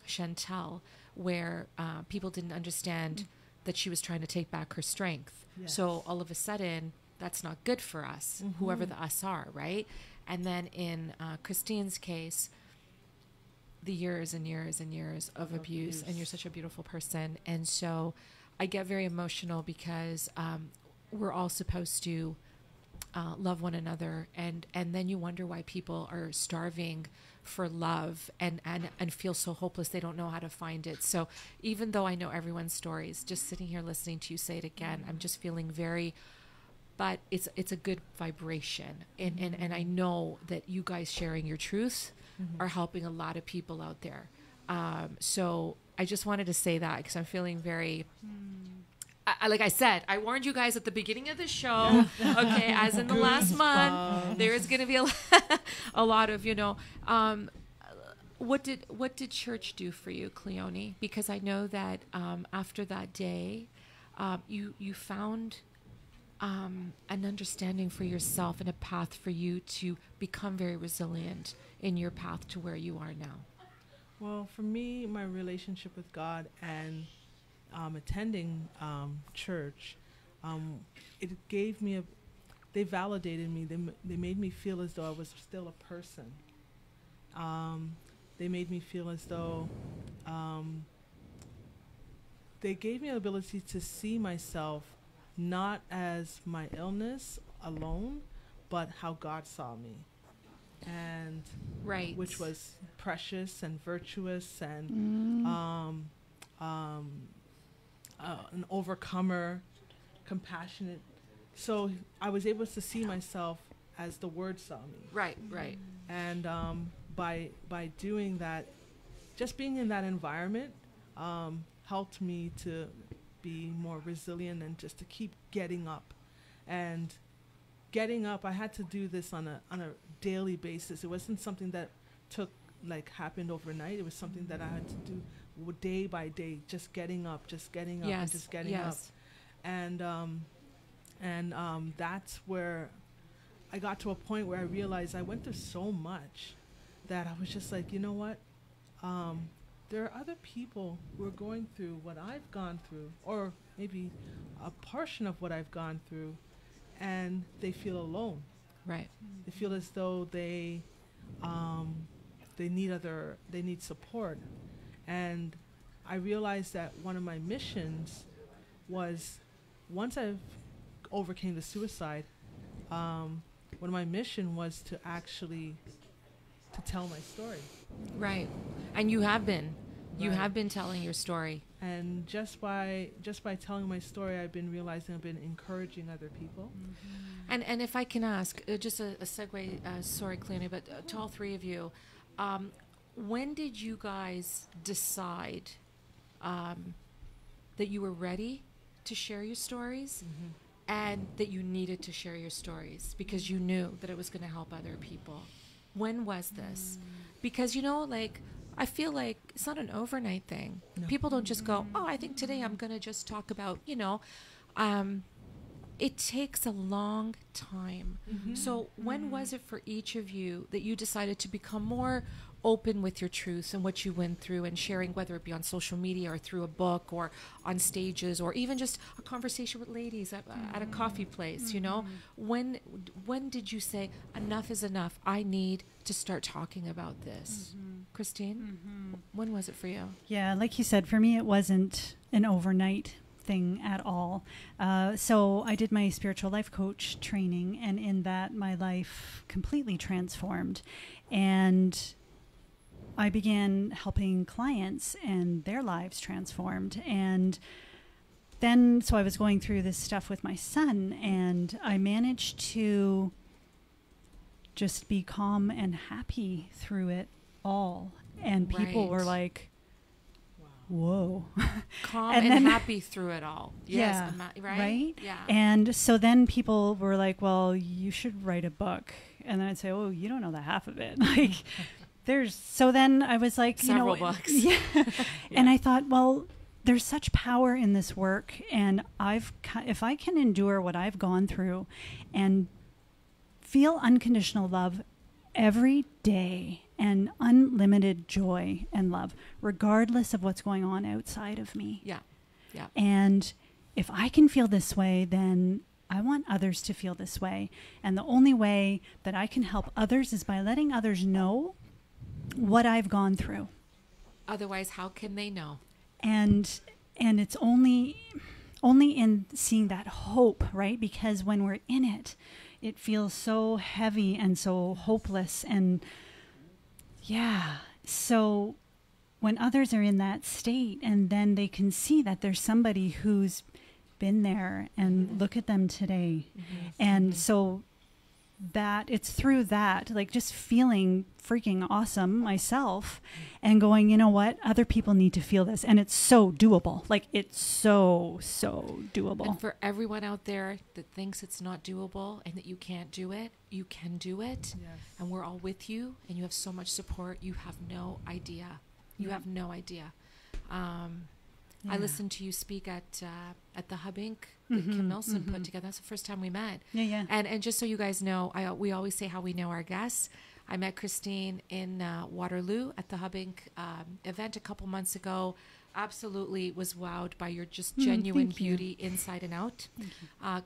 Chantel, where people didn't understand that she was trying to take back her strength. Yes. So all of a sudden, that's not good for us, whoever the us are, right? And then in Christine's case, the years and years and years of abuse, and you're such a beautiful person. And so I get very emotional because we're all supposed to love one another, and then you wonder why people are starving for love and feel so hopeless they don't know how to find it. So even though I know everyone's stories, just sitting here listening to you say it again, I'm just feeling very, but it's a good vibration, and I know that you guys sharing your truth are helping a lot of people out there. So I just wanted to say that because I'm feeling very like I said, I warned you guys at the beginning of the show, okay, as in the last month, there is going to be a lot of, what did church do for you, Cleone? Because I know that after that day, you found an understanding for yourself and a path for you to become very resilient in your path to where you are now. Well, for me, my relationship with God and attending church, it gave me they validated me. They made me feel as though I was still a person. They made me feel as though they gave me the ability to see myself not as my illness alone, but how God saw me. And right, which was precious and virtuous and an overcomer, compassionate. So I was able to see myself as the Word saw me. Right. And by doing that, just being in that environment helped me to be more resilient and just to keep getting up. And getting up, I had to do this on a daily basis. It wasn't something that happened overnight. It was something that I had to do day by day, just getting up, and just getting up. And that's where I got to a point where I realized I went through so much that I was just like, you know what? There are other people who are going through what I've gone through, or maybe a portion of what I've gone through, and they feel alone. Right. They feel as though they need support. And I realized that one of my missions was, once I've overcame the suicide, one of my mission was to actually to tell my story. Right. And you have been. You Right. have been telling your story. And just by telling my story, I've been realizing I've been encouraging other people. And if I can ask, just a segue, sorry, Cleone, but to all three of you, when did you guys decide that you were ready to share your stories and that you needed to share your stories because you knew that it was going to help other people? When was this? Because, I feel like it's not an overnight thing. No. People don't just go, I think today I'm going to just talk about, it takes a long time. So when was it for each of you that you decided to become more open with your truth and what you went through and sharing, whether it be on social media or through a book or on stages or even just a conversation with ladies at a coffee place, When did you say, enough is enough, I need to start talking about this? Christine, when was it for you? Yeah, like you said, for me it wasn't an overnight thing at all. So I did my spiritual life coach training, and in that my life completely transformed. And I began helping clients and their lives transformed. And then, so I was going through this stuff with my son, and I managed to just be calm and happy through it all. And people were like, whoa. Calm And and then- happy through it all. Yes, right? Yeah. And so then people were like, well, you should write a book. And then I'd say, oh, you don't know the half of it. Like, so then I was like, Several books. Yeah. And I thought, well, there's such power in this work. And if I can endure what I've gone through and feel unconditional love every day and unlimited joy and love, regardless of what's going on outside of me. Yeah. Yeah. And if I can feel this way, then I want others to feel this way. And the only way that I can help others is by letting others know what I've gone through. Otherwise, how can they know? And it's only in seeing that hope, right? Because when we're in it, it feels so heavy and so hopeless. And yeah, so when others are in that state and then they can see that there's somebody who's been there and look at them today. And so that it's through that, like just feeling freaking awesome myself and going, you know what, other people need to feel this. And it's so doable. Like it's so doable. And for everyone out there that thinks it's not doable and that you can't do it, you can do it. Yes. And we're all with you, and you have so much support. You have no idea. You have no idea. I listened to you speak at the Hub Inc. that Kim Nelson put together. That's the first time we met. Yeah. And just so you guys know, we always say how we know our guests. I met Christine in Waterloo at the Hub Inc. Event a couple months ago. Absolutely was wowed by your just genuine thank you. beauty inside and out.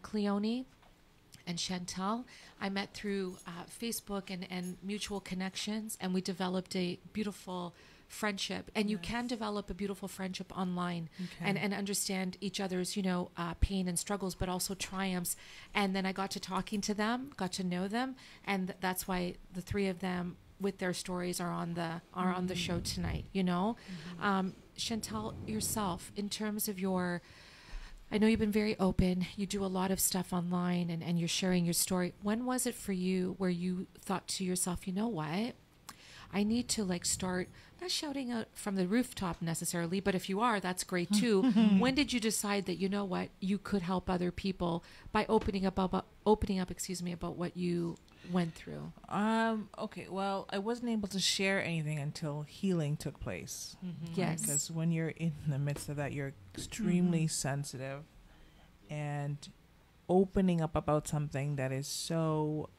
Cleone and Chantal, I met through Facebook and mutual connections, and we developed a beautiful friendship. And you can develop a beautiful friendship online and understand each other's, pain and struggles, but also triumphs. And then I got to talking to them, got to know them, and that's why the three of them with their stories are on the show tonight. Chantal, yourself, in terms of I know you've been very open. You do a lot of stuff online and you're sharing your story. When was it for you where you thought to yourself, you know what? I need to start not shouting out from the rooftop necessarily, but if you are, that's great too. When did you decide that, you know what, you could help other people by opening up about what you went through? Okay, well, I wasn't able to share anything until healing took place. Yes. Because when you're in the midst of that, you're extremely sensitive, and opening up about something that is so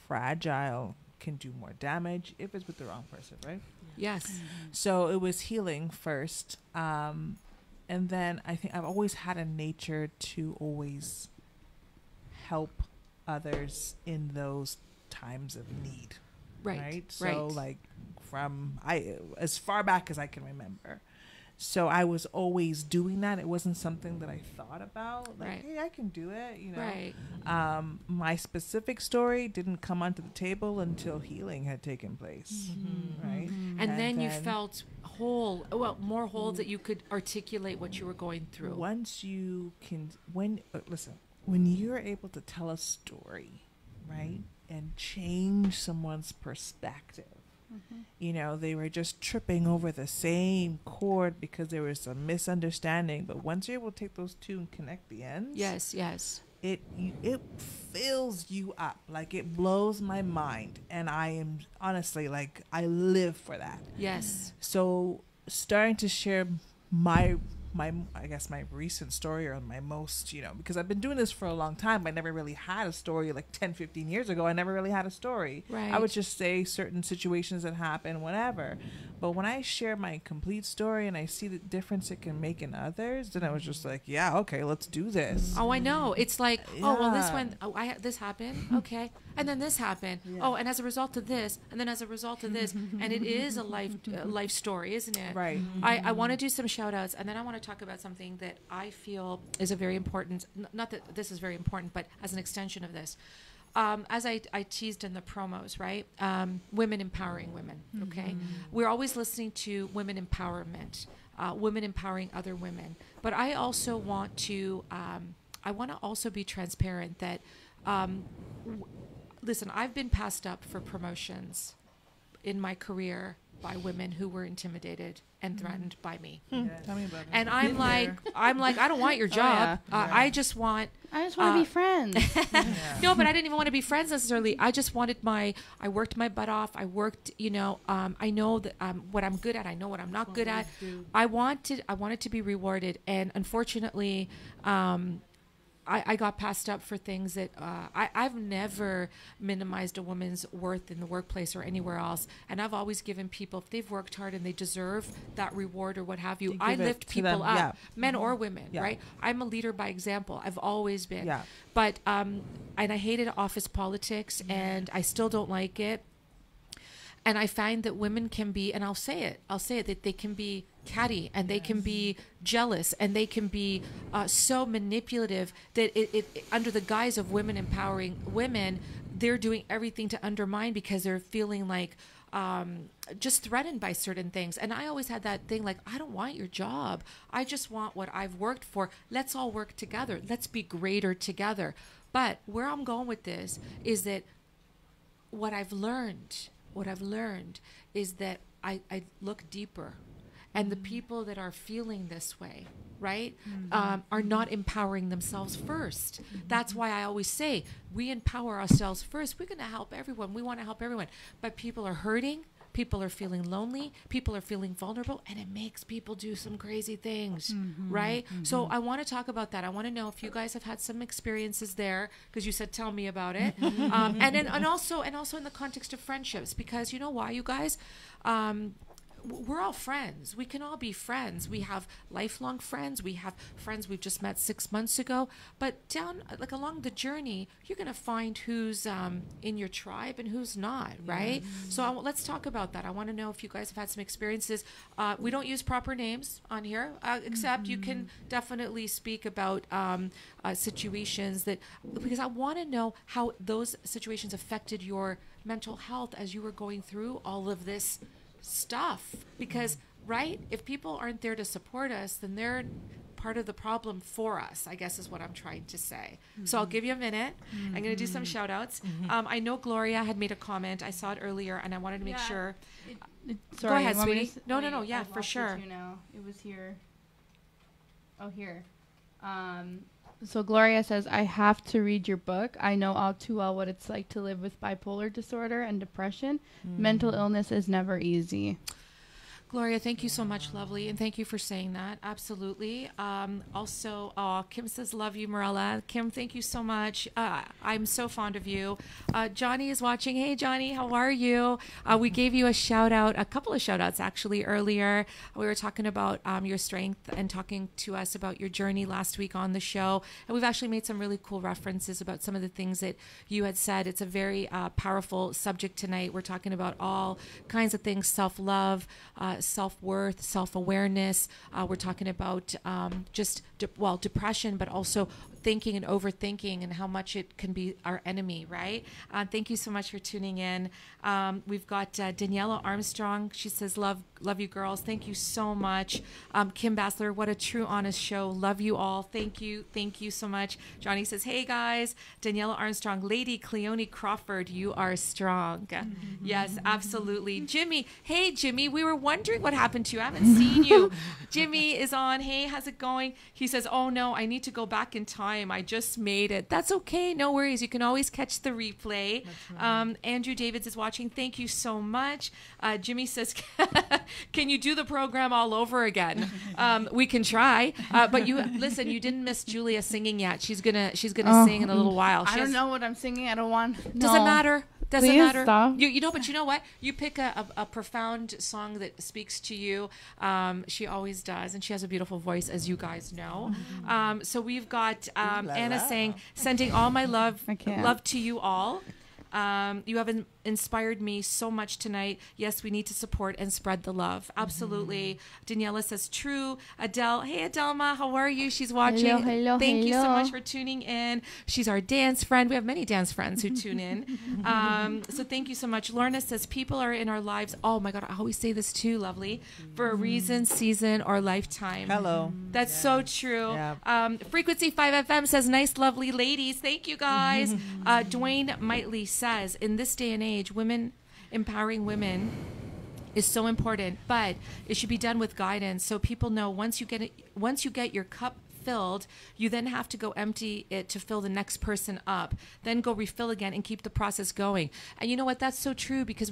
fragile can do more damage if it's with the wrong person, right? Yes. So it was healing first. And then I think I've always had a nature to always help others in those times of need. Right. So from as far back as I can remember. So I was always doing that. It wasn't something that I thought about. Hey, I can do it, Right. My specific story didn't come onto the table until healing had taken place. Right. And then you felt whole, more whole that you could articulate what you were going through. Once you can, when you're able to tell a story, right, and change someone's perspective, they were just tripping over the same chord because there was some misunderstanding. But once you're able to take those two and connect the ends, Yes. it fills you up. It blows my mind, and I am honestly I live for that. Yes. So starting to share my I guess my recent story, or my most, because I've been doing this for a long time, but I never really had a story. 10, 15 years ago, I never really had a story. Right. I would just say certain situations that happen, whatever. But when I share my complete story and I see the difference it can make in others, then I was just like, yeah, okay, let's do this. Oh, I know. It's like, oh, well, this Yeah. one, this happened. Okay. And then this happened. Yeah. Oh, and as a result of this, and then as a result of this, and it is a life story, isn't it? Right. I want to do some shout outs, and then I want to talk about something that I feel is a very important, not that this is very important, but as an extension of this. As I teased in the promos, right? Women empowering women, okay? We're always listening to women empowerment. women empowering other women. But I also want to also be transparent that, listen, I've been passed up for promotions in my career by women who were intimidated and threatened by me. Tell me about it. And I'm like, I don't want your job. I just want to be friends. no, but I didn't even want to be friends necessarily. I just wanted I worked my butt off. I worked, I know that what I'm good at. I know what I'm not good at. I wanted to be rewarded. And unfortunately, I got passed up for things that I've never minimized a woman's worth in the workplace or anywhere else. And I've always given people, if they've worked hard and they deserve that reward or what have you, I lift people up, men or women, right? I'm a leader by example. I've always been. Yeah. But, and I hated office politics and I still don't like it. And I find that women can be, and I'll say it, that they can be catty and they can be jealous and they can be so manipulative that it under the guise of women empowering women, they're doing everything to undermine because they're feeling like just threatened by certain things. And I always had that thing like, I don't want your job. I just want what I've worked for. Let's all work together. Let's be greater together. But where I'm going with this is that what I've learned is that I look deeper, and the people that are feeling this way, right, are not empowering themselves first. That's why I always say we empower ourselves first. We're going to help everyone. We want to help everyone, but people are hurting. People are feeling lonely. People are feeling vulnerable, and it makes people do some crazy things, right? So I want to talk about that. I want to know if you guys have had some experiences there, because you said tell me about it, and also in the context of friendships, because you know why, you guys. We're all friends. We can all be friends. We have lifelong friends. We have friends we've just met 6 months ago. But along the journey, you're going to find who's in your tribe and who's not, right? So let's talk about that. I want to know if you guys have had some experiences. We don't use proper names on here, except you can definitely speak about situations because I want to know how those situations affected your mental health as you were going through all of this stuff, because right, if people aren't there to support us, then they're part of the problem for us, I guess is what I'm trying to say. So I'll give you a minute. I'm going to do some shout outs. I know Gloria had made a comment. I saw it earlier and I wanted to make sure. Sorry, go ahead, sweetie. No, yeah, for sure. It was here. Oh, here. So Gloria says, I have to read your book. I know all too well what it's like to live with bipolar disorder and depression. Mental illness is never easy. Gloria, thank you so much, lovely, and thank you for saying that. Absolutely. Also, Kim says, love you, Morella. Kim, thank you so much. I'm so fond of you. Johnny is watching. Hey, Johnny, how are you? We gave you a shout out, a couple of shout outs actually earlier. We were talking about your strength and talking to us about your journey last week on the show. And we've actually made some really cool references about some of the things that you had said. It's a very powerful subject tonight. We're talking about all kinds of things, self-love, self-worth, self-awareness. We're talking about depression, but also thinking and overthinking and how much it can be our enemy, right? Thank you so much for tuning in. We've got Daniela Armstrong. She says, love you girls. Thank you so much. Kim Bassler, what a true, honest show. Love you all. Thank you so much. Johnny says, hey guys. Daniela Armstrong, Lady Cleone Crawford, you are strong. Yes, absolutely. Jimmy, hey Jimmy, we were wondering what happened to you. I haven't seen you. Jimmy is on. Hey, how's it going? He says, oh no, I need to go back in time. I just made it. That's okay. No worries. You can always catch the replay. Right. Andrew Davids is watching. Thank you so much. Jimmy says, can you do the program all over again? We can try. But you listen, you didn't miss Julia singing yet. She's gonna sing in a little while. I don't know what I'm singing. I don't want. Doesn't matter. Doesn't matter. Stop. You know, but you know what? You pick a profound song that speaks to you. She always does, and she has a beautiful voice, as you guys know. So we've got Anna saying, "Sending all my love to you all." You have inspired me so much tonight. Yes, we need to support and spread the love. Absolutely. Daniela says, true. Adele, hey, Adelma, how are you? She's watching. Hello, Thank you so hello. much for tuning in. She's our dance friend. We have many dance friends who tune in. So thank you so much. Lorna says, people are in our lives. Oh my God, I always say this too, lovely. For a reason, season, or lifetime. Hello. That's so true. Yeah. Frequency 5 FM says, nice, lovely ladies. Thank you, guys. Dwayne Mightley says, in this day and age, women empowering women is so important, but it should be done with guidance so people know once you get your cup filled, you then have to go empty it to fill the next person up, then go refill again and keep the process going. And you know what? That's so true, because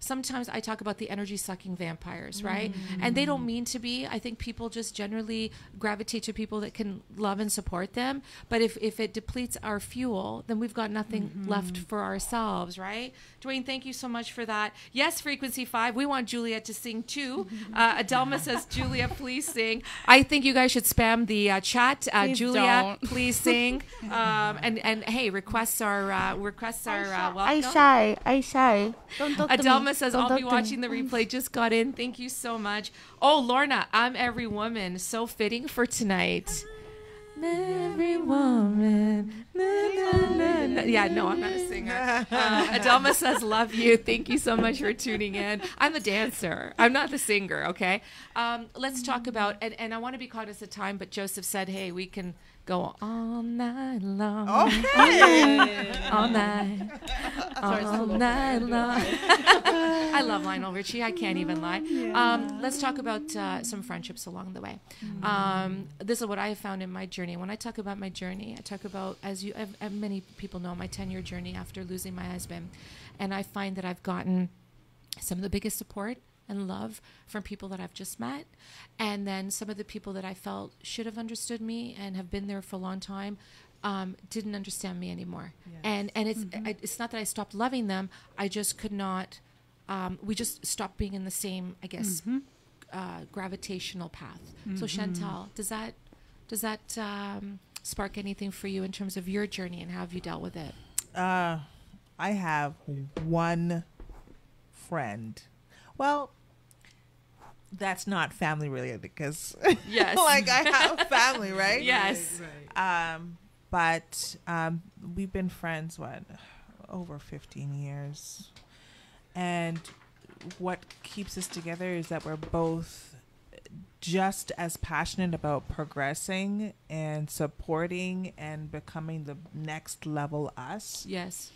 sometimes I talk about the energy sucking vampires, right? And they don't mean to be. I think people just generally gravitate to people that can love and support them. But if it depletes our fuel, then we've got nothing left for ourselves, right? Dwayne, thank you so much for that. Yes, Frequency 5, we want Julia to sing too. Adelma says, Julia, please sing. I think you guys should spam the chat. Julia, don't. please sing. And hey, requests are welcome. I shy. Don't talk to me. Adelma says, Don't I'll talk be to watching me. the replay. Just got in. Thank you so much. Oh, Lorna, I'm every woman. So fitting for tonight. Every woman. Na, na, na, na. Yeah, no, I'm not a singer. Adelma says, love you. Thank you so much for tuning in. I'm the dancer. I'm not the singer, okay? Let's talk about, and I want to be conscious of time, but Joseph said, hey, we can go all night long. All night. All night long. I love Lionel Richie. I can't even lie. Let's talk about some friendships along the way. This is what I have found in my journey. When I talk about my journey, I talk about, as many people know, my 10-year journey after losing my husband. And I find that I've gotten some of the biggest support and love from people that I've just met. And then some of the people that I felt should have understood me and have been there for a long time didn't understand me anymore. Yes. And it's not that I stopped loving them. I just could not, we just stopped being in the same, I guess, gravitational path. So Chantal, does that spark anything for you in terms of your journey, and how have you dealt with it? I have one friend. Well, that's not family related, because Yes. like I have family, right? Yes. But we've been friends over 15 years, and what keeps us together is that we're both just as passionate about progressing and supporting and becoming the next level us. Yes.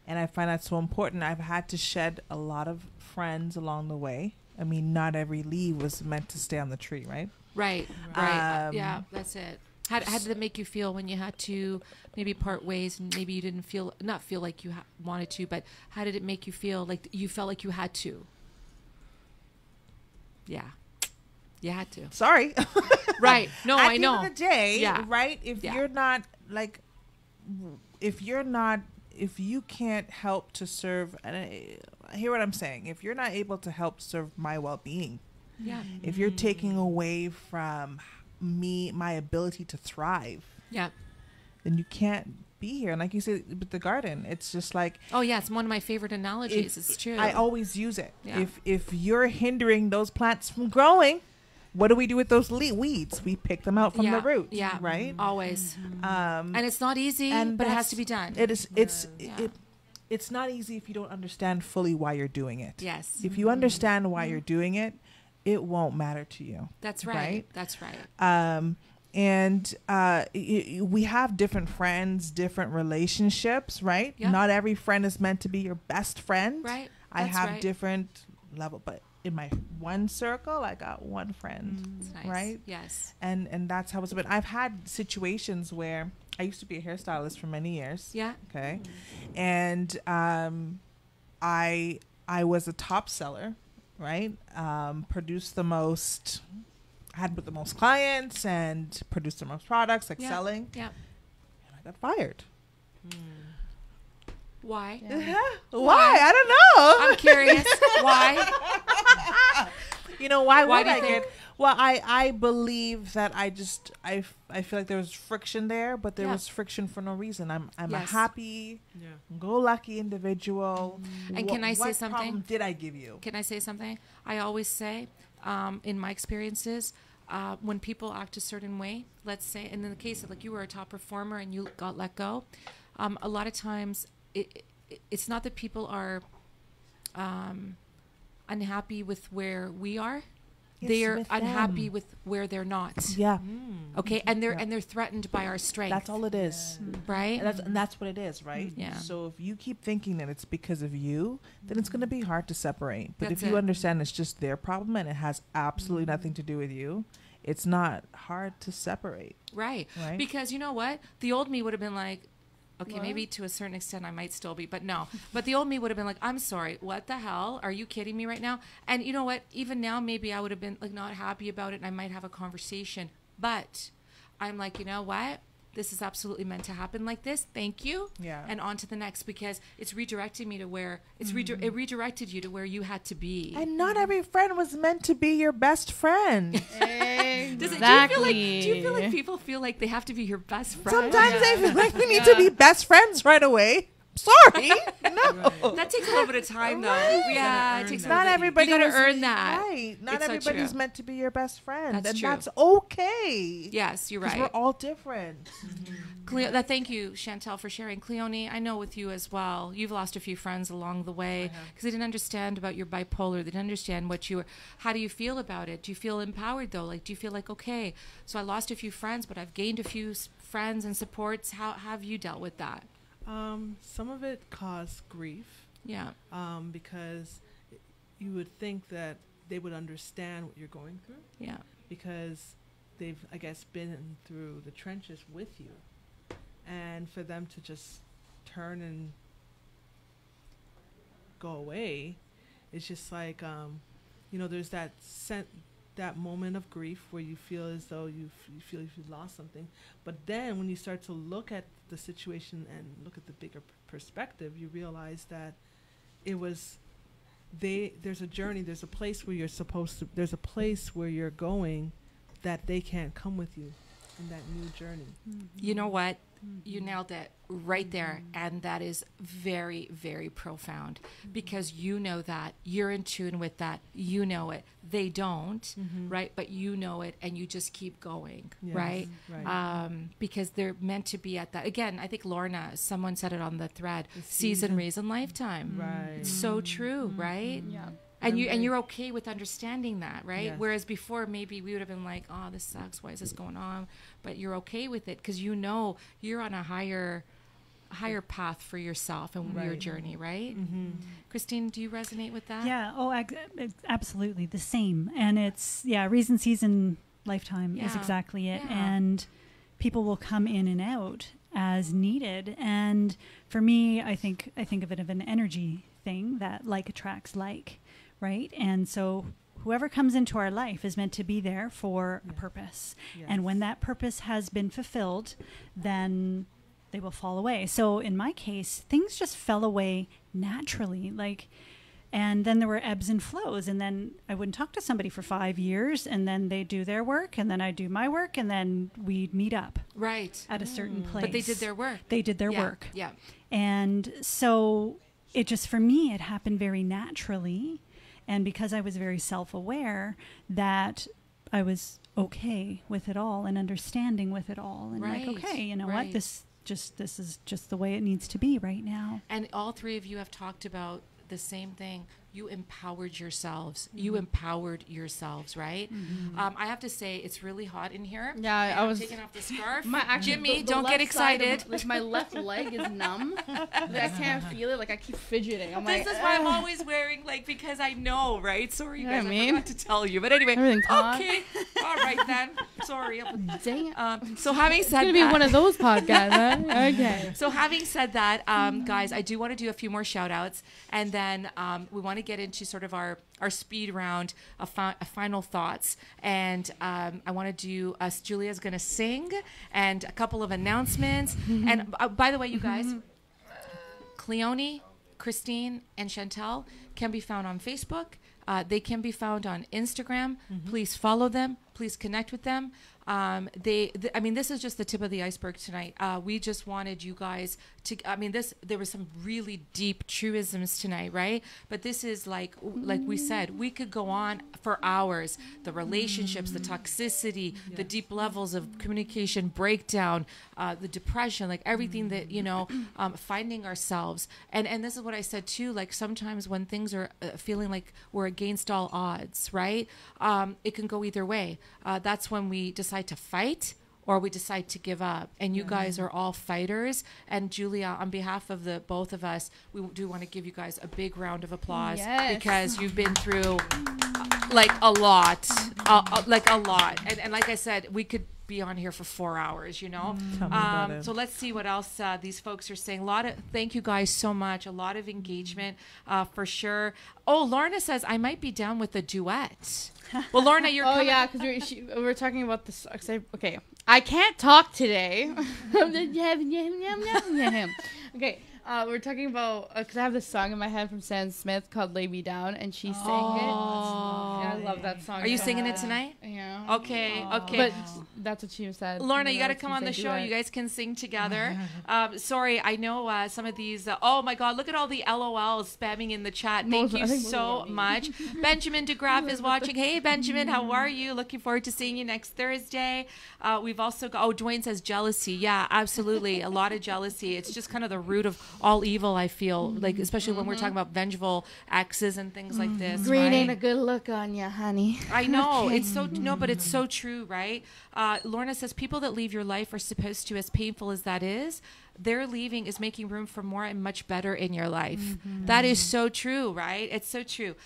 And I find that so important. I've had to shed a lot of friends along the way. I mean, not every leaf was meant to stay on the tree, right? Right. Yeah, that's it. How did it make you feel when you had to maybe part ways, and maybe you didn't not feel like you wanted to, but how did it make you feel? Like you felt like you had to? Yeah. You had to. Sorry. Right. No, At I know. the end of the day, Yeah. right? If you're not like, if you can't help to serve, and I hear what I'm saying. If you're not able to help serve my well-being, Yeah. if you're taking away from me my ability to thrive, Yeah. then you can't be here. And like you said with the garden, it's just like, Oh, yeah. It's one of my favorite analogies. It's true. I always use it. Yeah. If you're hindering those plants from growing, what do we do with those weeds? We pick them out from the root. Yeah. Right. Always. And And it's not easy, but it has to be done. It is. Yeah. It's not easy if you don't understand fully why you're doing it. Yes. If you understand why you're doing it, it won't matter to you. That's right. Right? That's right. We have different friends, different relationships, right? Yeah. Not every friend is meant to be your best friend. Right. I That's have right. different level, but in my one circle, I got one friend, It's nice. right? Yes. And that's how it's been. I've had situations where I used to be a hairstylist for many years. Yeah. Okay. And I was a top seller, right? Produced the most, had the most clients and produced the most products, Yeah. excelling. Yeah. And I got fired. Why? Why? I don't know. I'm curious. Why? You know, why Why would do you I think? get Well, I believe that I feel like there was friction there, but there was friction for no reason. I'm a happy, go-lucky individual. And can I say what something? Problem did I give you? Can I say something? I always say, in my experiences, when people act a certain way, let's say, and in the case of like you were a top performer and you got let go, a lot of times it's not that people are unhappy with where we are. They're unhappy with where they're not. Yeah. Okay, and they're threatened by our strength. That's all it is. Right? And that's what it is, right? Yeah. So if you keep thinking that it's because of you, then it's going to be hard to separate. But That's if you it. understand it's just their problem and it has absolutely nothing to do with you, it's not hard to separate. Right. Right. Because you know what? The old me would have been like, okay, maybe to a certain extent I might still be, but no. But the old me would have been like, I'm sorry, what the hell? Are you kidding me right now? And you know what? Even now, maybe I would have been like not happy about it and I might have a conversation. But I'm like, you know what? This is absolutely meant to happen like this. Thank you. Yeah. And on to the next, because it's redirecting me to where it redirected you to where you had to be. And not every friend was meant to be your best friend. Exactly. Do you feel like people feel like they have to be your best friend? Sometimes I feel like we need to be best friends right away. Sorry. No. That takes a little bit of time, though. Yeah, it takes a Not little bit. everybody You gotta was- earn that. Right. Not It's so everybody's true. meant to be your best friend. That's and true. that's okay. Yes, you're 'Cause right. we're all different. Thank you, Chantel, for sharing. Cleone, I know with you as well. You've lost a few friends along the way because they didn't understand about your bipolar. They didn't understand what you were. How do you feel about it? Do you feel empowered though? Like, do you feel like, okay, so I lost a few friends, but I've gained a few friends and supports. How have you dealt with that? Some of it caused grief. Yeah. Because you would think that they would understand what you're going through Yeah. because they've, I guess, been through the trenches with you. And for them to just turn and go away, it's just like, there's that moment of grief where you feel as though you feel you've lost something. But then when you start to look at the situation and look at the bigger perspective, you realize that it was there's a journey, there's a place where there's a place where you're going that they can't come with you in that new journey. You know what? You nailed it right there. And that is very, very profound because you know that. You're in tune with that. You know it. They don't, right? But you know it and you just keep going, Yes, right? right. Because they're meant to be at that. Again, I think Lorna, someone said it on the thread, season, reason, lifetime. Right. It's so true, right? Yeah. And you're okay with understanding that, right? Yes. Whereas before, maybe we would have been like, "Oh, this sucks. Why is this going on?" But you're okay with it because you know you're on a higher path for yourself and your Right. journey, right? Mm-hmm. Christine, do you resonate with that? Yeah. Oh, absolutely the same. And it's reason, season, lifetime is Yeah. exactly it. Yeah. And people will come in and out as needed. And for me, I think of it of an energy thing that like attracts like, right? And so whoever comes into our life is meant to be there for a purpose. Yes. And when that purpose has been fulfilled, then they will fall away. So in my case, things just fell away naturally. And then there were ebbs and flows. And then I wouldn't talk to somebody for 5 years, and then they do their work, and then I do my work, and then we'd meet up Right. at a certain place. But they did their work. They did their Yeah, work. Yeah. And so it just, for me, it happened very naturally. And because I was very self-aware, that I was okay with it all and understanding with it all. And Right, okay, you know right. what? This is just the way it needs to be right now. And all three of you have talked about the same thing. You empowered yourselves. You empowered yourselves, right? I have to say, it's really hot in here. Yeah, And I I'm was- taking off the scarf. the Jimmy, don't get left side of excited. my left leg is numb. I can't feel it. I keep fidgeting. I'm This like, is why I'm always wearing, because I know, right? Sorry, you Yeah, guys, I man. forgot to tell you. But anyway, Everything's hot. okay. All right, then. Sorry. dang it. So having It's said gonna be that, one of those podcasts, huh? Okay. so having said that, guys, I do want to do a few more shout outs, and then we want to get into sort of our speed round of final thoughts. And I want to do Julia's going to sing and a couple of announcements. And by the way, you guys, Cleone, Christine, and Chantel, can be found on Facebook. They can be found on Instagram. Please follow them. Please connect with them. I mean, this is just the tip of the iceberg tonight. We just wanted you guys to, I mean, there were some really deep truisms tonight, right? But this is like we said, we could go on for hours. The relationships, the toxicity, the deep levels of communication breakdown, the depression, like everything that, you know, finding ourselves. And this is what I said too, like sometimes when things are feeling like we're against all odds, right? It can go either way. That's when we decide to fight or we decide to give up. And you guys are all fighters. And Julia, on behalf of the both of us, we do want to give you guys a big round of applause because you've been through like a lot, like a lot. And like I said, we could be on here for 4 hours, you know. Tell me about it. So let's see what else these folks are saying. Thank you guys so much. A lot of engagement for sure. Oh, Lorna says I might be down with a duet. Well, Lorna, you're coming. Yeah, because we're talking about this. Okay, I can't talk today. Okay. We're talking about, because I have this song in my head from Sam Smith called Lay Me Down, and she sang it. And I love that song. Are you singing it tonight? Yeah. Okay. But that's what she said. Lorna, you got to come on the show. You guys can sing together. Sorry, I know some of these. Oh my God, look at all the LOLs spamming in the chat. Thank you so much. Benjamin DeGraff is watching. Hey, Benjamin, how are you? Looking forward to seeing you next Thursday. We've also got, Dwayne says jealousy. Yeah, absolutely. A lot of jealousy. It's just kind of the root of all evil, I feel, like, especially when we're talking about vengeful exes and things like this. Green right? ain't a good look on ya, honey. I know. It's so, no, but it's so true, right? Lorna says, people that leave your life are supposed to, as painful as that is, their leaving is making room for more and much better in your life. That is so true, right? It's so true.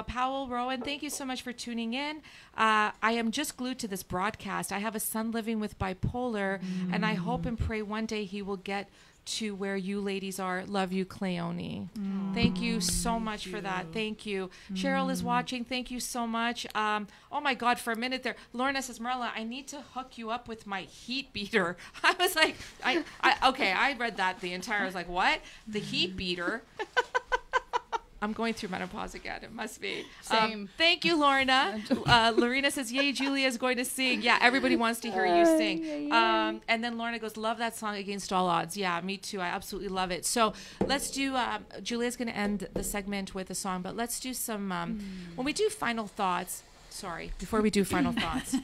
Powell Rowan, thank you so much for tuning in. I am just glued to this broadcast. I have a son living with bipolar, and I hope and pray one day he will get to where you ladies are. Love you, Cleone. Thank you so much for that. Thank you. Cheryl is watching. Thank you so much. Oh my God, for a minute there, Lorna says, Marla, I need to hook you up with my heat beater. I was like, okay, I read that the entire, I was like, what? The heat beater? I'm going through menopause again. It must be. Same. Thank you, Lorna. Lorena says, yay, Julia's going to sing. Yeah, everybody wants to hear you sing. And then Lorna goes, love that song, Against All Odds. Yeah, me too. I absolutely love it. So let's do, Julia's going to end the segment with a song, but let's do some, when we do final thoughts, before we do final thoughts.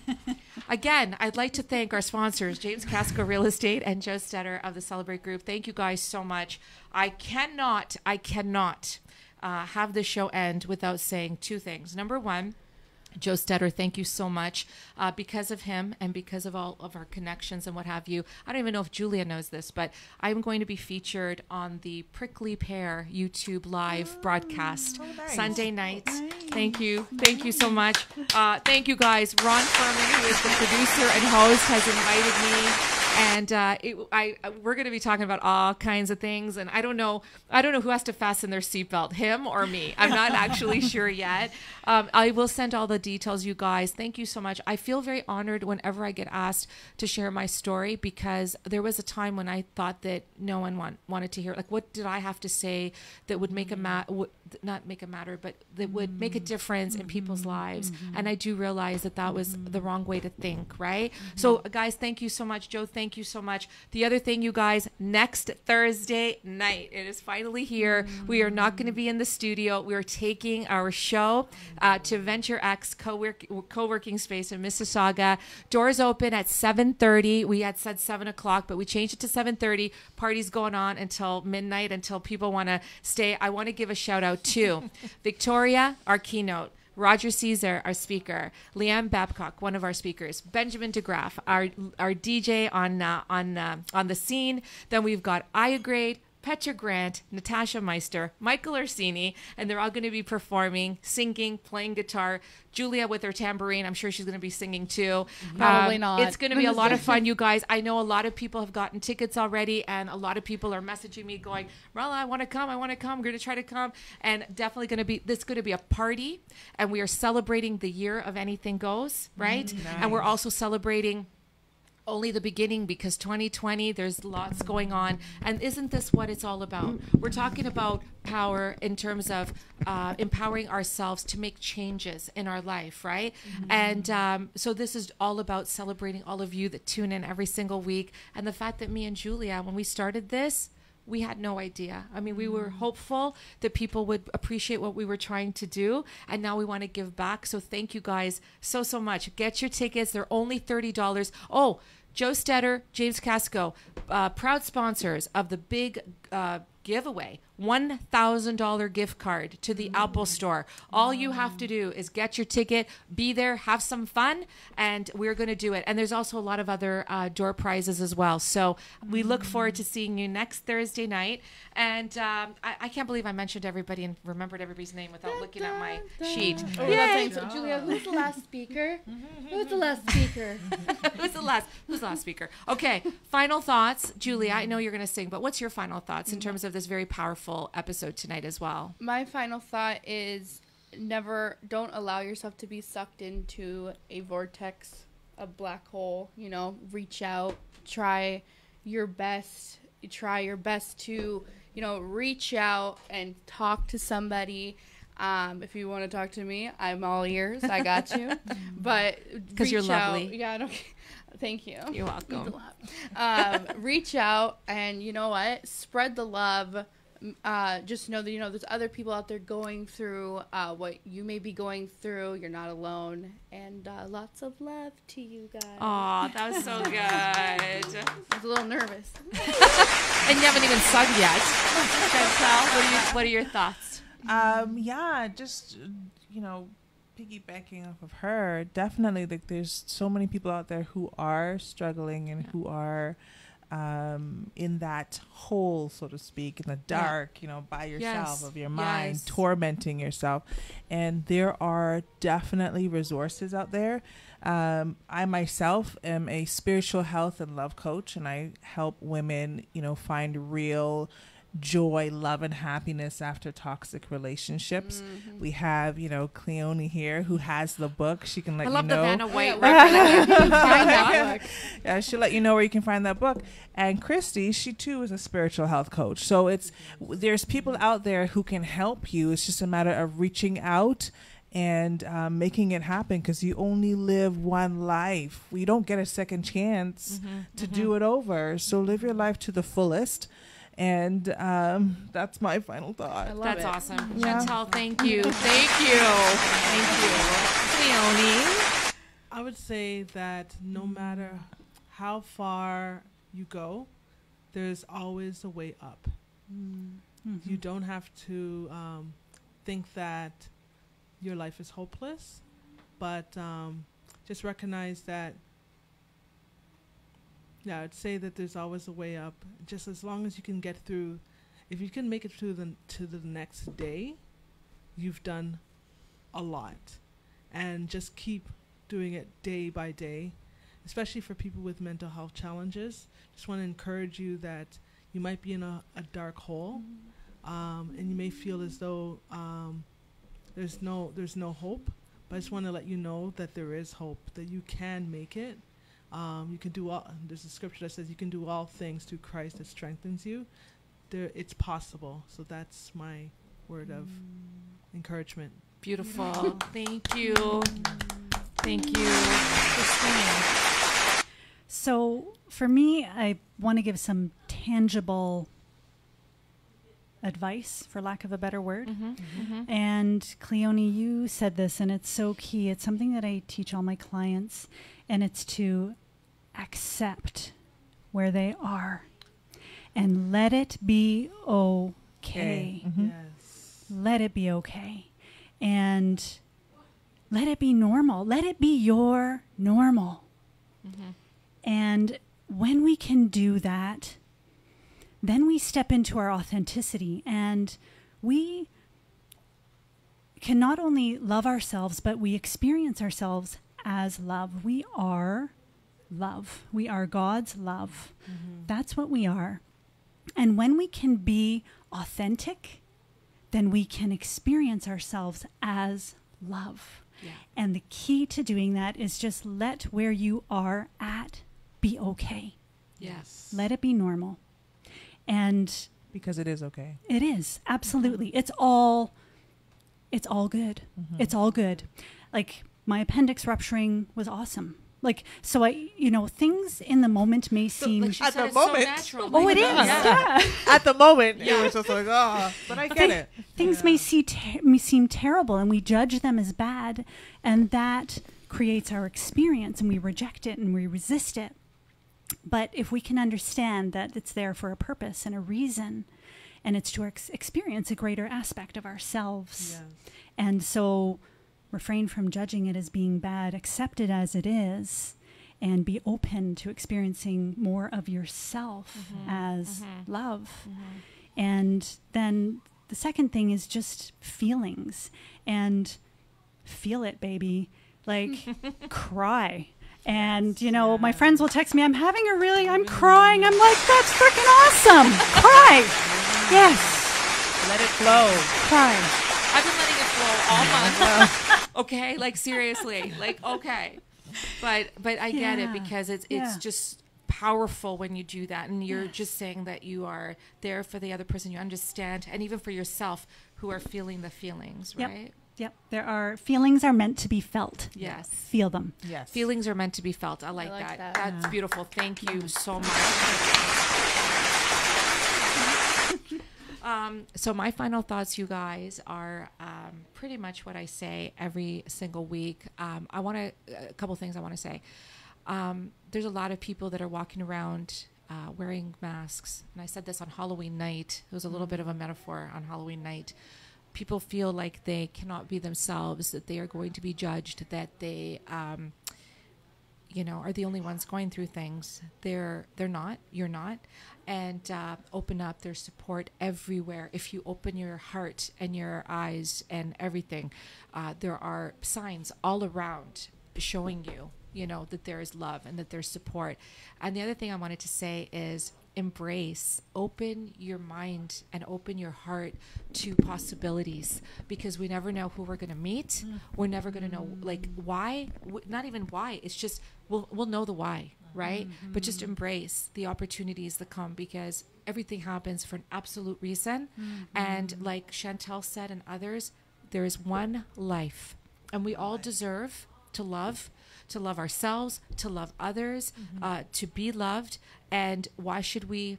Again, I'd like to thank our sponsors, James Casco Real Estate and Joe Stetter of the Celebrate Group. Thank you guys so much. I cannot have the show end without saying two things. Number one, Joe Stetter, thank you so much. Because of him and because of all of our connections and what have you, I don't even know if Julia knows this, but I'm going to be featured on the Prickly Pear YouTube live broadcast Sunday night. Thank you. Thank you so much. Thank you guys. Ron Furman, who is the producer and host, has invited me. And we're going to be talking about all kinds of things. And I don't know who has to fasten their seatbelt, him or me. I'm not actually sure yet. I will send all the details, you guys. Thank you so much. I feel very honored whenever I get asked to share my story, because there was a time when I thought that no one wanted to hear, like, what did I have to say that would make not make a matter, but that would make a difference in people's lives. And I do realize that was the wrong way to think, right? So guys, thank you so much. Joe, thank you so much. The other thing, you guys, next Thursday night, it is finally here. We are not going to be in the studio. We are taking our show to Venture X co-working space in Mississauga. Doors open at 7:30. We had said 7 o'clock, but we changed it to 7:30. Party's going on until midnight, until people want to stay. I want to give a shout out to Victoria, our keynote, Roger Caesar, our speaker, Leanne Babcock, one of our speakers, Benjamin DeGraff, our DJ on the scene. Then we've got Aya Grade, Petra Grant, Natasha Meister, Michael Orsini, and they're all going to be performing, singing, playing guitar. Julia with her tambourine, I'm sure she's going to be singing too. Probably not. It's going to be a lot of fun, you guys. I know a lot of people have gotten tickets already, and a lot of people are messaging me going, Marla, I want to come. I'm going to try to come. And definitely this is going to be a party, and we are celebrating the year of Anything Goes, right? Nice. And we're also celebrating only the beginning, because 2020, there's lots going on. And isn't this what it's all about? We're talking about power in terms of empowering ourselves to make changes in our life, right? And so this is all about celebrating all of you that tune in every single week. And the fact that me and Julia, when we started this, we had no idea. I mean, we were hopeful that people would appreciate what we were trying to do. And now we want to give back. So thank you guys so much. Get your tickets. They're only $30. Oh, Joe Stetter, James Casco, proud sponsors of the big giveaway, $1,000 gift card to the Apple Store. All you have to do is get your ticket, be there, have some fun, and we're going to do it. And there's also a lot of other door prizes as well. So we look forward to seeing you next Thursday night. And I can't believe I mentioned everybody and remembered everybody's name without looking at my sheet. Oh, Yay! so, Julia, who's the last speaker? Who's the last speaker? Who's the last speaker? Okay, final thoughts. Julia, I know you're going to sing, but what's your final thoughts in terms of this very powerful episode tonight as well? My final thought is don't allow yourself to be sucked into a vortex, a black hole. You know, reach out, try your best to, reach out and talk to somebody. If you want to talk to me, I'm all ears. I got you. But because you're lovely. Yeah, I don't. Thank you. You're welcome. Reach out, and you know what? Spread the love. Just know that there's other people out there going through what you may be going through. You're not alone, and lots of love to you guys. Aw, that was so good. I was a little nervous. And you haven't even sung yet. Chantel, what are your thoughts? Yeah, just piggybacking off of her, definitely, like, there's so many people out there who are struggling and who are in that hole, so to speak, in the dark, by yourself, of your mind, tormenting yourself. And there are definitely resources out there. I myself am a spiritual health and love coach, and I help women, find real joy, love, and happiness after toxic relationships. We have, Cleone here, who has the book. She can let you know. I love the Vanna White reference. Yeah, she'll let you know where you can find that book. And Christy, she too is a spiritual health coach. So there's people out there who can help you. It's just a matter of reaching out and making it happen, because you only live one life. We don't get a second chance to do it over. So live your life to the fullest. And that's my final thought. That's awesome. Yeah. Chantel, thank you. Thank you. Cleone? I would say that no matter how far you go, there's always a way up. You don't have to think that your life is hopeless, but just recognize that, I'd say that there's always a way up. Just as long as you can get through, if you can make it through to the next day, you've done a lot. And just keep doing it day by day, especially for people with mental health challenges. Just want to encourage you that you might be in a dark hole, and you may feel as though there's no hope. But I just want to let you know that there is hope, that you can make it. You can do all. There's a scripture that says you can do all things through Christ that strengthens you. It's possible. So that's my word of encouragement. Beautiful. Thank you. Thank you. Christine. So for me, I want to give some tangible advice, for lack of a better word. And Cleone, you said this, and it's so key. It's something that I teach all my clients, and it's to accept where they are and let it be okay. Yes. Let it be okay. And let it be normal. Let it be your normal. And when we can do that, then we step into our authenticity, and we can not only love ourselves, but we experience ourselves as love. We are love. We are God's love. That's what we are. And when we can be authentic, then we can experience ourselves as love. And the key to doing that is just let where you are at be okay. Yes. Let it be normal. And Because it is okay. it is, absolutely. It's all good. It's all good. Like, my appendix rupturing was awesome. Like, so things in the moment may seem... Like she At said, the it's moment. so natural. Oh, Like, it is. Yeah. At the moment, it was just like, oh, but I get it. Things may seem terrible, and we judge them as bad, and that creates our experience, and we reject it and we resist it. But if we can understand that it's there for a purpose and a reason, and it's to experience a greater aspect of ourselves, and so refrain from judging it as being bad, accept it as it is, and be open to experiencing more of yourself as love. And then the second thing is just feelings, and feel it, baby. Like, cry. And, my friends will text me, I'm crying. I'm like, that's freaking awesome. Cry. Yes. Let it flow. Cry. I've been letting it flow all month. Okay, like seriously, like okay, but I get it, because it's just powerful when you do that, and you're just saying that you are there for the other person, you understand, and even for yourself who are feeling the feelings, right? Yep. Feelings are meant to be felt. Yes. Feel them. Yes. Feelings are meant to be felt. I like that. That's beautiful. Thank you so much. So my final thoughts, you guys, are pretty much what I say every single week. A couple things I want to say. There's a lot of people that are walking around wearing masks. And I said this on Halloween night. It was a little bit of a metaphor on Halloween night. People feel like they cannot be themselves, that they are going to be judged, that they, are the only ones going through things. They're not. You're not. And open up. There's support everywhere. If you open your heart and your eyes and everything, there are signs all around showing you, that there is love and that there's support. And the other thing I wanted to say is embrace, open your mind and open your heart to possibilities, because we never know who we're going to meet. We're never going to know why, not even why. It's just, we'll know the why, right? But just embrace the opportunities that come, because everything happens for an absolute reason. And like Chantel said and others, there is one life, and we all deserve to love ourselves, to love others, to be loved. And why should we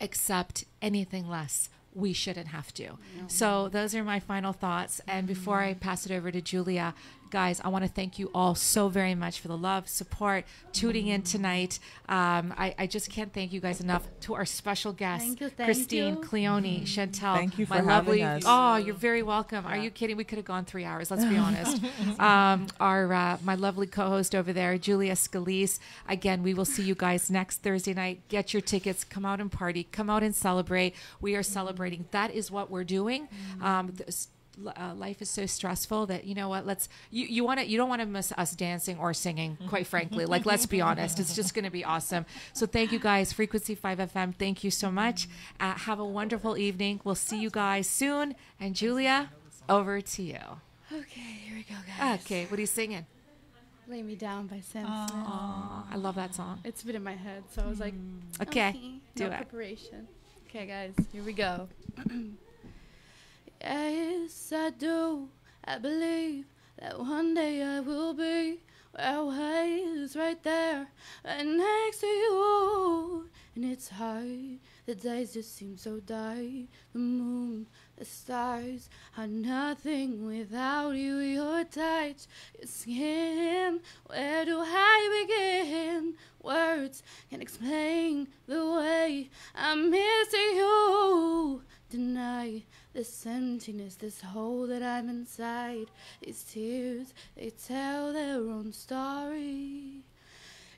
accept anything less? We shouldn't have to. So those are my final thoughts. And before I pass it over to Julia, guys, I want to thank you all so very much for the love, support, tuning in tonight. I just can't thank you guys enough. To our special guests, Christine, Cleone, Chantel. Thank you for my lovely, having us. Oh, you're very welcome. Are you kidding? We could have gone 3 hours, let's be honest. My lovely co-host over there, Julia Scalise. Again, we will see you guys next Thursday night. Get your tickets. Come out and party. Come out and celebrate. We are celebrating. That is what we're doing. Life is so stressful that you don't want to miss us dancing or singing, quite frankly. Like, let's be honest, it's just going to be awesome. So thank you guys. Frequency 5 FM, thank you so much. Have a wonderful evening. We'll see you guys soon. And Julia, over to you. Okay, here we go, guys. Okay, what are you singing? Lay Me Down by Sam Smith. Oh, I love that song. It's been in my head, so I was like, Okay, no do it. preparation. Okay, guys, here we go. Yes, I do. I believe that one day I will be where I was, right there, right next to you. And it's hard. The days just seem so dark. The moon, the stars are nothing without you. Your touch, your skin. Where do I begin? Words can explain the way I'm missing you. Deny this emptiness, this hole that I'm inside. These tears, they tell their own story.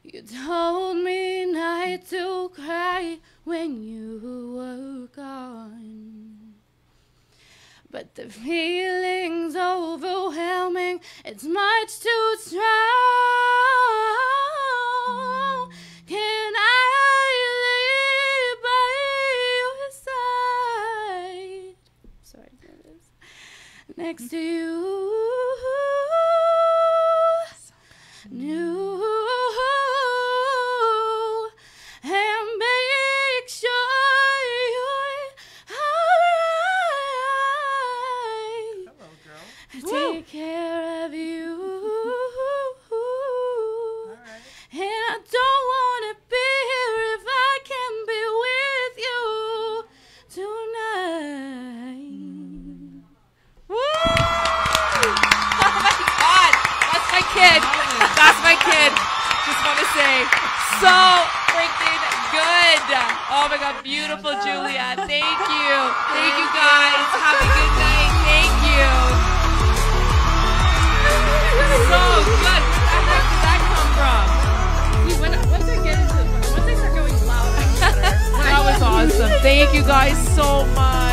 You told me not to cry when you were gone, but the feeling's overwhelming. It's much too strong. Can I live by your side? Sorry, next to you. kid. Just want to say, so freaking good. Oh my God, beautiful, Julia. Thank you. Thank you, guys. Have a good night. Thank you. So good. Where the heck did that come from? Once I start going loud, That was awesome. Thank you guys so much.